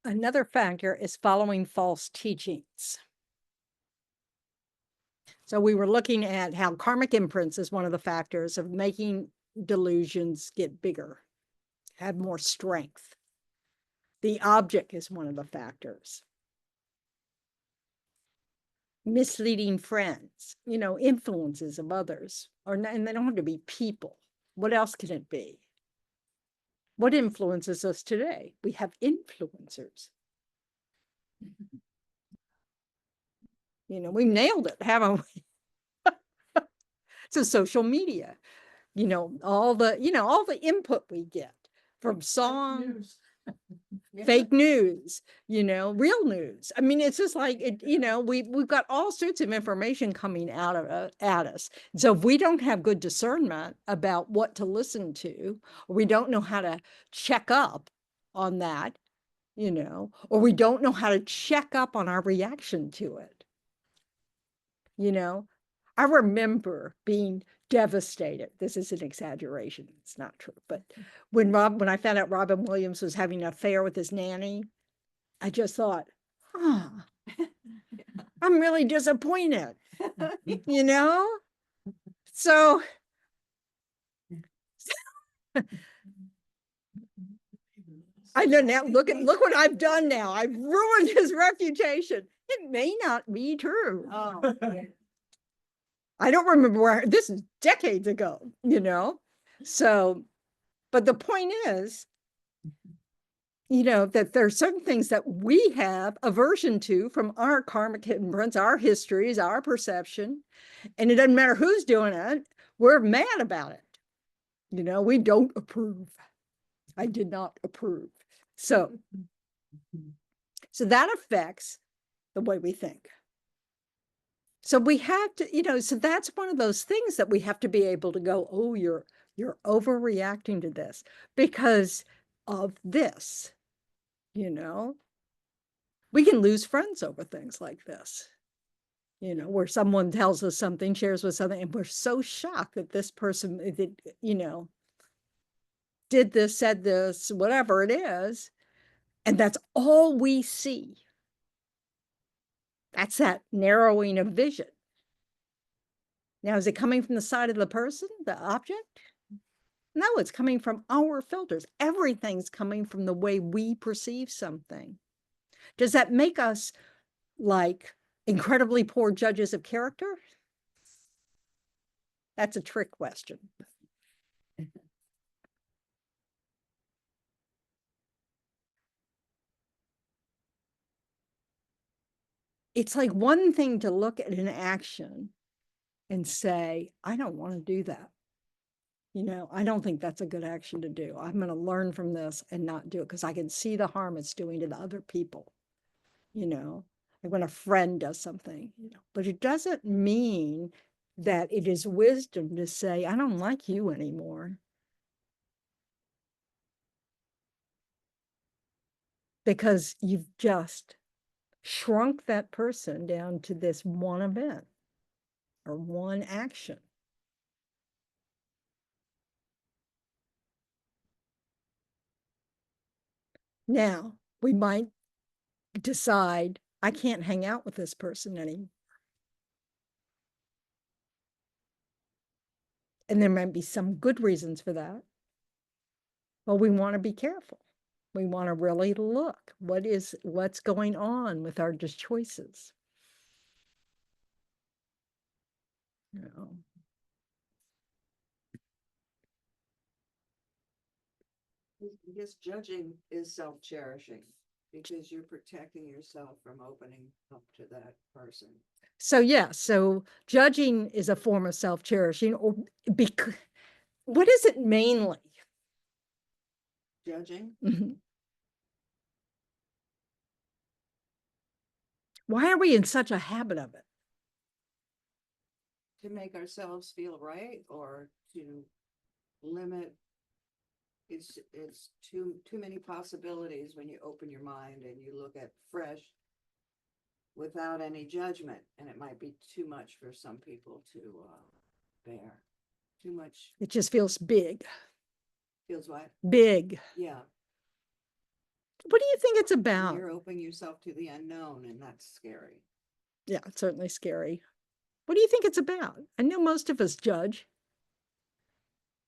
Another factor is following false teachings. So we were looking at how karmic imprints is one of the factors of making delusions get bigger, have more strength. The object is one of the factors. Misleading friends, influences of others, and they don't have to be people. What else can it be? What influences us today? We have influencers. We've nailed it, haven't we? So social media, all the input we get from songs, fake news, real news. I mean, it's just like we've got all sorts of information coming out of at us. So if we don't have good discernment about what to listen to, or we don't know how to check up on that, or we don't know how to check up on our reaction to it. I remember being devastated. This is an exaggeration. It's not true. But when I found out Robin Williams was having an affair with his nanny, I just thought, I'm really disappointed, So I know now, look what I've done now. I've ruined his reputation. It may not be true. Oh, I don't remember this is decades ago, So, but the point is, that there are certain things that we have aversion to from our karmic imprints, our histories, our perception, and it doesn't matter who's doing it, we're mad about it. We don't approve. I did not approve. So that affects the way we think. So we have to, so that's one of those things that we have to be able to go, oh, you're overreacting to this because of this, We can lose friends over things like this, where someone tells us something, shares with something, and we're so shocked that this person, did this, said this, whatever it is, and that's all we see. That's that narrowing of vision. Now, is it coming from the side of the person, the object? No, it's coming from our filters. Everything's coming from the way we perceive something. Does that make us like incredibly poor judges of character? That's a trick question. It's like one thing to look at an action and say, I don't want to do that. I don't think that's a good action to do. I'm going to learn from this and not do it because I can see the harm it's doing to the other people. Like when a friend does something, but it doesn't mean that it is wisdom to say, I don't like you anymore. Because you've just shrunk that person down to this one event or one action. Now, we might decide, I can't hang out with this person anymore. And there might be some good reasons for that. Well, we want to be careful. We want to really look what's going on with our just choices. I guess judging is self-cherishing because you're protecting yourself from opening up to that person. So yeah, so judging is a form of self-cherishing, or because what is it mainly? Judging? Mm-hmm. Why are we in such a habit of it? To make ourselves feel right or to limit. It's too many possibilities when you open your mind and you look at fresh without any judgment, and it might be too much for some people to bear. Too much. It just feels big. Feels what? Big. Yeah. What do you think it's about? You're opening yourself to the unknown, and that's scary. Yeah, it's certainly scary. What do you think it's about? I know most of us judge.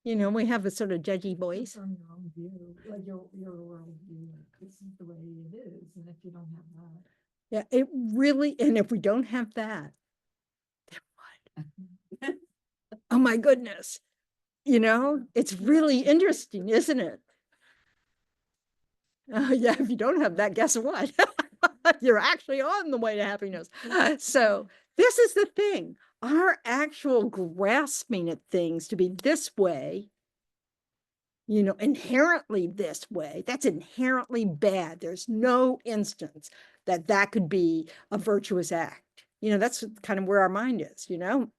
You know, we have a sort of judgy voice. From your own view, like your world view, this is the way it is, and if you don't have that. Yeah, it really, and if we don't have that, then what? Oh my goodness. You know, it's really interesting, isn't it? Yeah, if you don't have that, guess what? You're actually on the way to happiness. So this is the thing. Our actual grasping at things to be this way, you know, inherently this way, that's inherently bad. There's no instance that that could be a virtuous act. You know, that's kind of where our mind is, you know.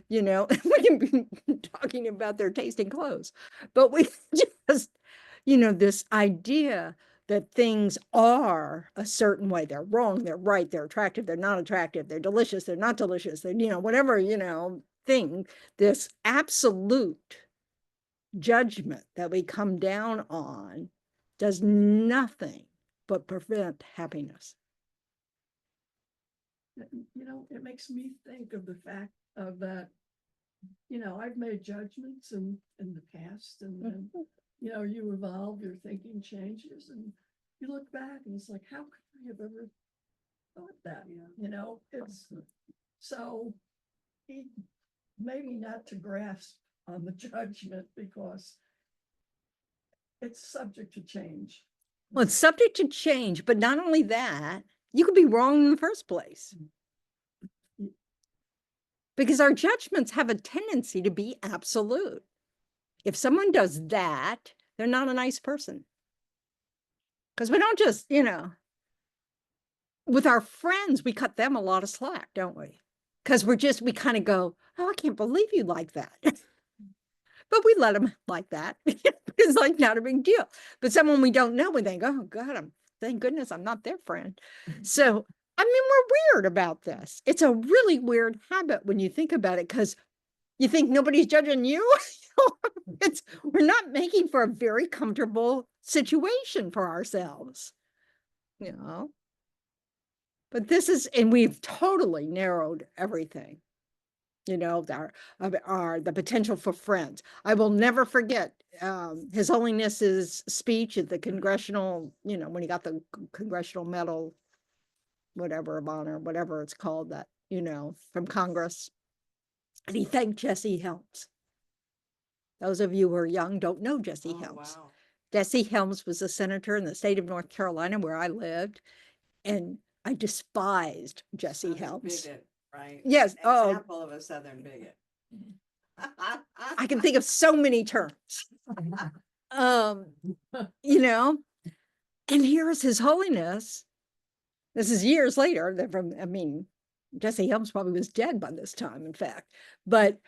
You know, we can be talking about their taste in clothes, but we just, you know, this idea that things are a certain way. They're wrong, they're right, they're attractive, they're not attractive, they're delicious, they're not delicious, they're, you know, whatever, you know, thing, this absolute judgment that we come down on does nothing but prevent happiness. You know, it makes me think of the fact of that, you know, I've made judgments in the past, and then, you know, you evolve, your thinking changes, and you look back and it's like, how could I have ever thought that? Yeah. You know, it's so maybe not to grasp on the judgment because it's subject to change. Well, it's subject to change, but not only that, you could be wrong in the first place. Because our judgments have a tendency to be absolute. If someone does that, they're not a nice person. Because we don't just, you know, with our friends, we cut them a lot of slack, don't we? Because we kind of go, oh, I can't believe you like that. But we let them like that. It's like not a big deal. But someone we don't know, we think, oh God, thank goodness I'm not their friend. So, I mean, we're weird about this. It's a really weird habit when you think about it, because you think nobody's judging you. We're not making for a very comfortable situation for ourselves, you know. But this is, and we've totally narrowed everything. You know, the potential for friends. I will never forget His Holiness's speech at the congressional, you know, when he got the Congressional Medal, whatever of honor, whatever it's called, that, you know, from Congress. And he thanked Jesse Helms. Those of you who are young don't know Jesse Helms. Wow. Jesse Helms was a senator in the state of North Carolina where I lived, and I despised Jesse Southern Helms. bigot, right? Yes. Oh, Example of a Southern bigot. I can think of so many terms. You know, and here's His Holiness. This is years later. I mean, Jesse Helms probably was dead by this time, in fact. But,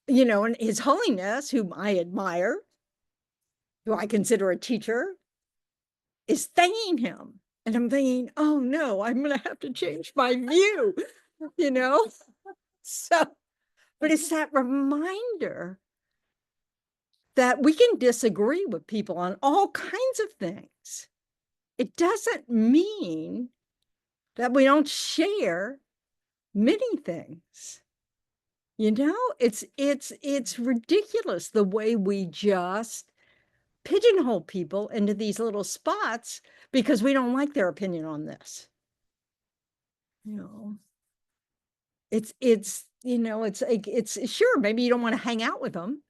you know, and His Holiness, whom I admire, who I consider a teacher, is thanking him. And I'm thinking, oh no, I'm going to have to change my view, you know? So, but it's that reminder that we can disagree with people on all kinds of things. It doesn't mean that we don't share many things. You know, it's ridiculous the way we just pigeonhole people into these little spots because we don't like their opinion on this. You know, it's you know, it's sure, maybe you don't want to hang out with them.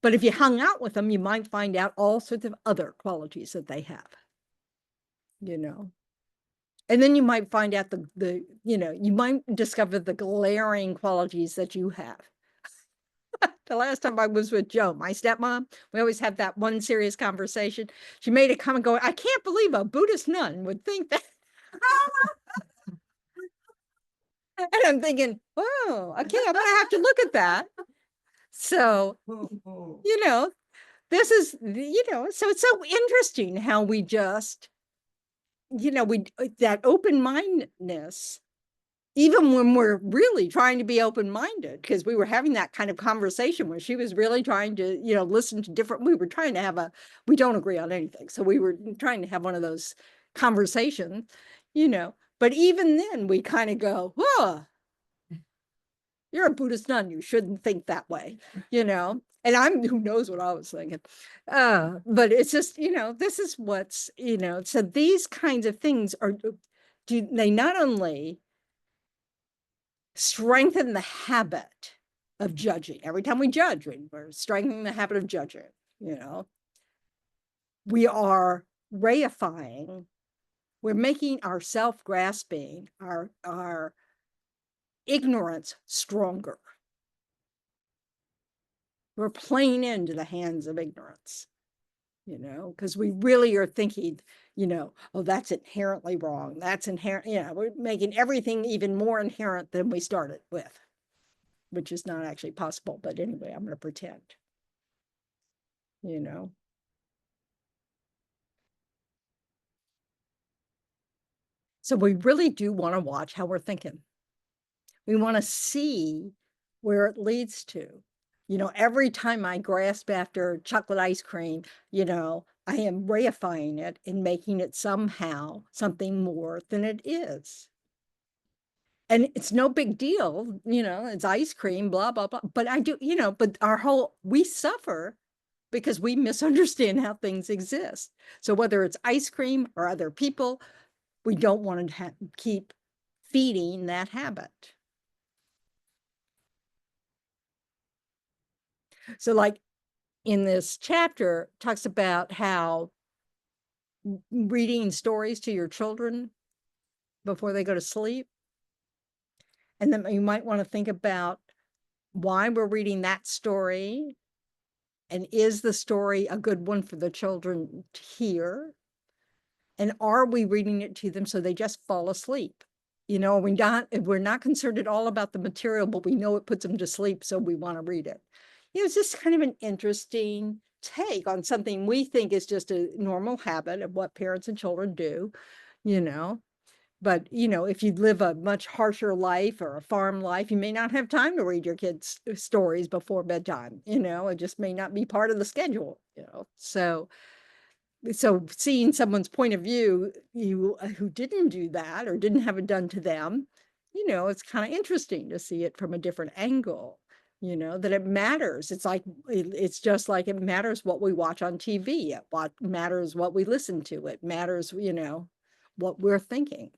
But if you hung out with them, you might find out all sorts of other qualities that they have, you know. And then you might find out the you know, you might discover the glaring qualities that you have. The last time I was with Joe, my stepmom, we always have that one serious conversation. She made a comment going, I can't believe a Buddhist nun would think that. And I'm thinking, oh, okay, I'm gonna have to look at that. So, you know, this is, you know, so it's so interesting how we just, you know, that open-mindedness even when we're really trying to be open-minded, because we were having that kind of conversation where she was really trying to, listen to different, we were trying to have we don't agree on anything. So we were trying to have one of those conversations, but even then we kind of go, oh, you're a Buddhist nun, you shouldn't think that way, and who knows what I was thinking. But it's just, this is what's, so these kinds of things they not only strengthen the habit of judging. Every time we judge, we're strengthening the habit of judging, we are reifying, we're making our self-grasping, our ignorance stronger. We're playing into the hands of ignorance, because we really are thinking, oh, that's inherently wrong. That's inherent. We're making everything even more inherent than we started with, which is not actually possible. But anyway, I'm going to pretend, So we really do want to watch how we're thinking. We want to see where it leads to. Every time I grasp after chocolate ice cream, I am reifying it and making it somehow something more than it is. And it's no big deal, it's ice cream, blah, blah, blah. But I do, but we suffer because we misunderstand how things exist. So whether it's ice cream or other people, we don't want to keep feeding that habit. So like in this chapter, talks about how reading stories to your children before they go to sleep. And then you might want to think about why we're reading that story. And is the story a good one for the children to hear? And are we reading it to them so they just fall asleep? We're not concerned at all about the material, but we know it puts them to sleep, so we want to read it. It's just kind of an interesting take on something we think is just a normal habit of what parents and children do, But, if you live a much harsher life or a farm life, you may not have time to read your kids stories before bedtime, it just may not be part of the schedule, So seeing someone's point of view, who didn't do that or didn't have it done to them, it's kind of interesting to see it from a different angle, that it matters. It's just like it matters what we watch on TV. It matters what we listen to. It matters, what we're thinking.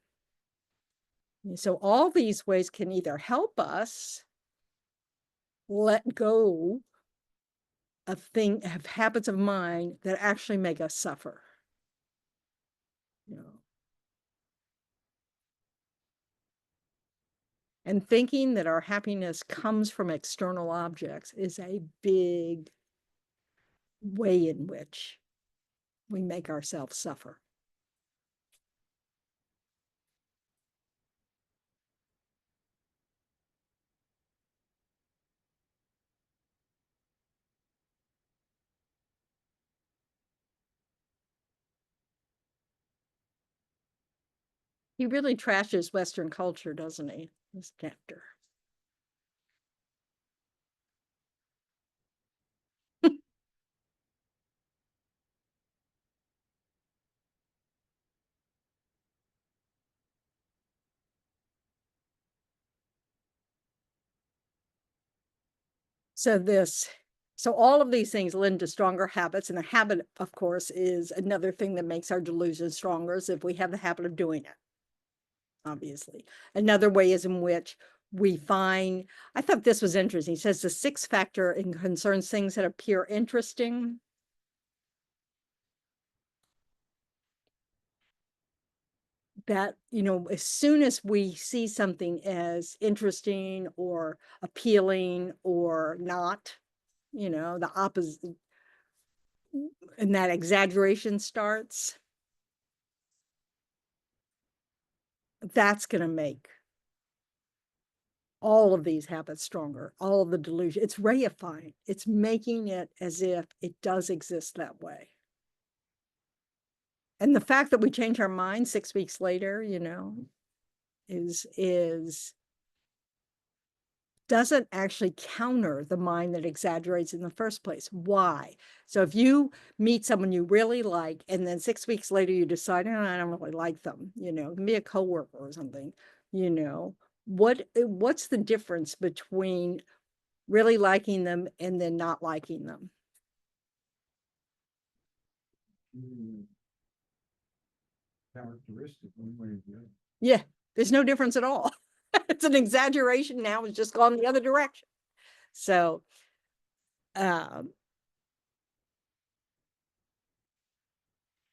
So all these ways can either help us let go of habits of mind that actually make us suffer. And thinking that our happiness comes from external objects is a big way in which we make ourselves suffer. He really trashes Western culture, doesn't he, this chapter? So all of these things lend to stronger habits, and the habit, of course, is another thing that makes our delusion stronger, is if we have the habit of doing it, obviously. Another way is in which we find, I thought this was interesting. He says the sixth factor concerns things that appear interesting. That, as soon as we see something as interesting or appealing or not, the opposite, and that exaggeration starts, that's going to make all of these habits stronger, all of the delusion. It's reifying. It's making it as if it does exist that way. And the fact that we change our mind 6 weeks later, is doesn't actually counter the mind that exaggerates in the first place. Why? So if you meet someone you really like, and then 6 weeks later you decide, oh, I don't really like them, you know, it can be a coworker or something, you know, what's the difference between really liking them and then not liking them? Characteristic one way or the other. Yeah, there's no difference at all. It's an exaggeration now, it's just gone the other direction. So,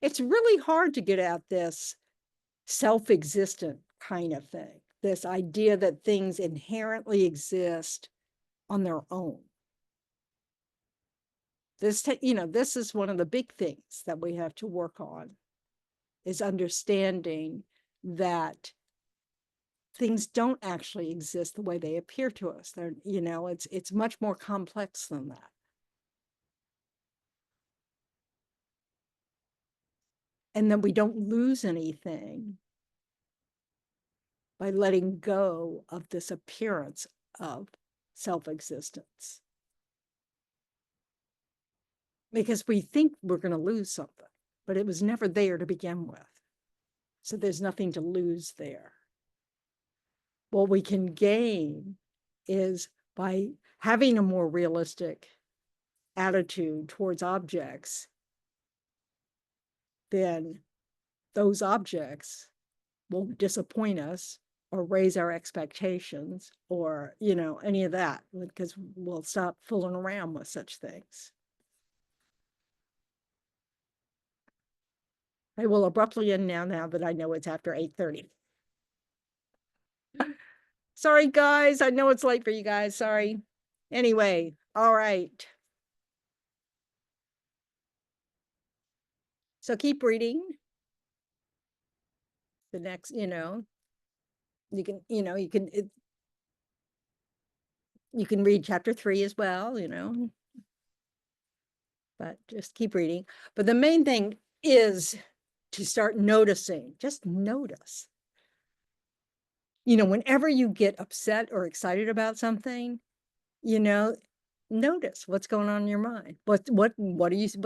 it's really hard to get at this self-existent kind of thing, this idea that things inherently exist on their own. This, you know, this is one of the big things that we have to work on, is understanding that things don't actually exist the way they appear to us. They're, you know, it's much more complex than that. And then we don't lose anything by letting go of this appearance of self-existence. Because we think we're going to lose something, but it was never there to begin with. So there's nothing to lose there. What we can gain is by having a more realistic attitude towards objects, then those objects won't disappoint us or raise our expectations or, you know, any of that, because we'll stop fooling around with such things. I will abruptly end now that I know it's after 8:30. Sorry, guys. I know it's late for you guys. Sorry. Anyway, all right. So keep reading. The next, you know, you can, you know, you can read chapter 3 as well, you know, but just keep reading. But the main thing is to start noticing, just notice. You know, whenever you get upset or excited about something, you know, notice what's going on in your mind. What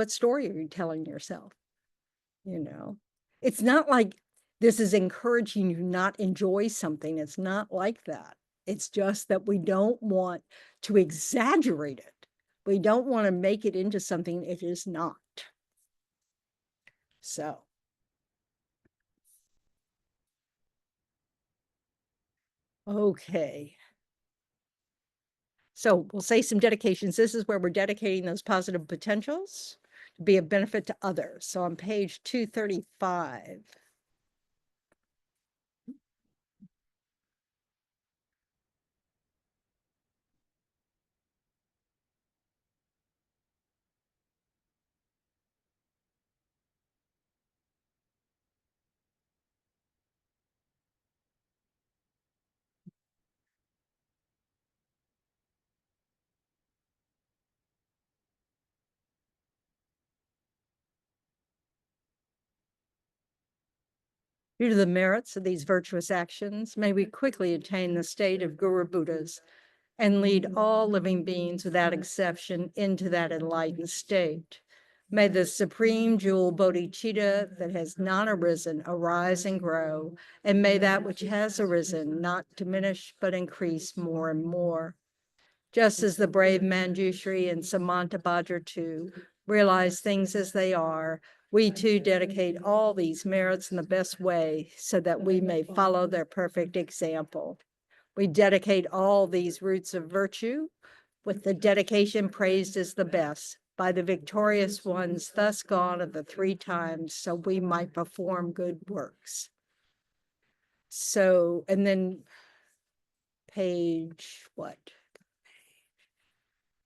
story are you telling yourself? You know, it's not like this is encouraging you not enjoy something. It's not like that. It's just that we don't want to exaggerate it. We don't want to make it into something it is not. So. Okay. So we'll say some dedications. This is where we're dedicating those positive potentials to be of benefit to others. So on page 235. Due to the merits of these virtuous actions, may we quickly attain the state of Guru Buddhas and lead all living beings without exception into that enlightened state. May the supreme jewel bodhicitta that has not arisen arise and grow, and may that which has arisen not diminish but increase more and more. Just as the brave Manjushri and Samantabhadra too realize things as they are, we too dedicate all these merits in the best way so that we may follow their perfect example. We dedicate all these roots of virtue with the dedication praised as the best by the victorious ones thus gone of the 3 times, so we might perform good works. So, and then page, what?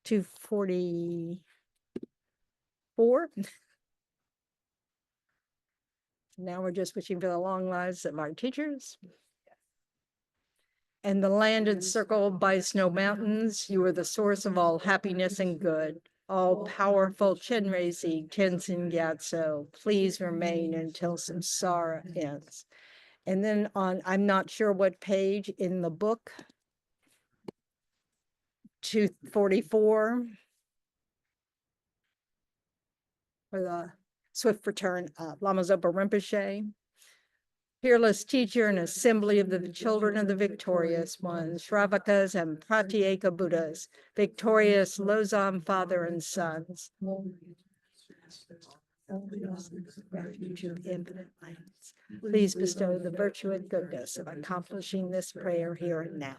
244. Now we're just wishing for the long lives of our teachers. And the land encircled by snow mountains, you are the source of all happiness and good. All powerful Chenrezig Tenzin Gyatso, please remain until samsara ends. And then on, I'm not sure what page in the book, 244, for the swift return of Lama Zopa Rinpoche, fearless teacher and assembly of the children of the victorious ones, Shravakas and Pratyeka Buddhas, victorious Losam father and sons. Refuge of infinite lands. Please bestow the virtue and goodness of accomplishing this prayer here and now.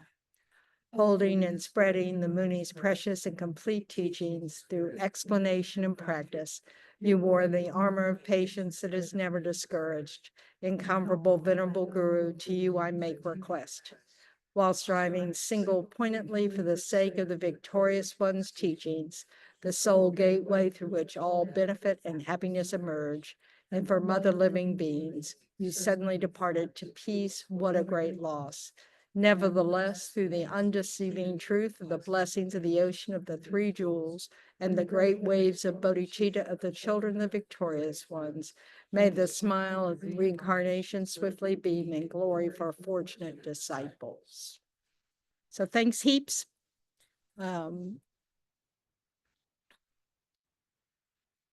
Holding and spreading the Muni's precious and complete teachings through explanation and practice, you wore the armor of patience that is never discouraged. Incomparable venerable Guru, to you I make request. While striving single-pointedly for the sake of the victorious one's teachings, the sole gateway through which all benefit and happiness emerge, and for mother living beings, you suddenly departed to peace. What a great loss. Nevertheless, through the undeceiving truth of the blessings of the ocean of the three jewels and the great waves of bodhicitta of the children of the victorious ones, may the smile of reincarnation swiftly beam in glory for fortunate disciples. So thanks heaps.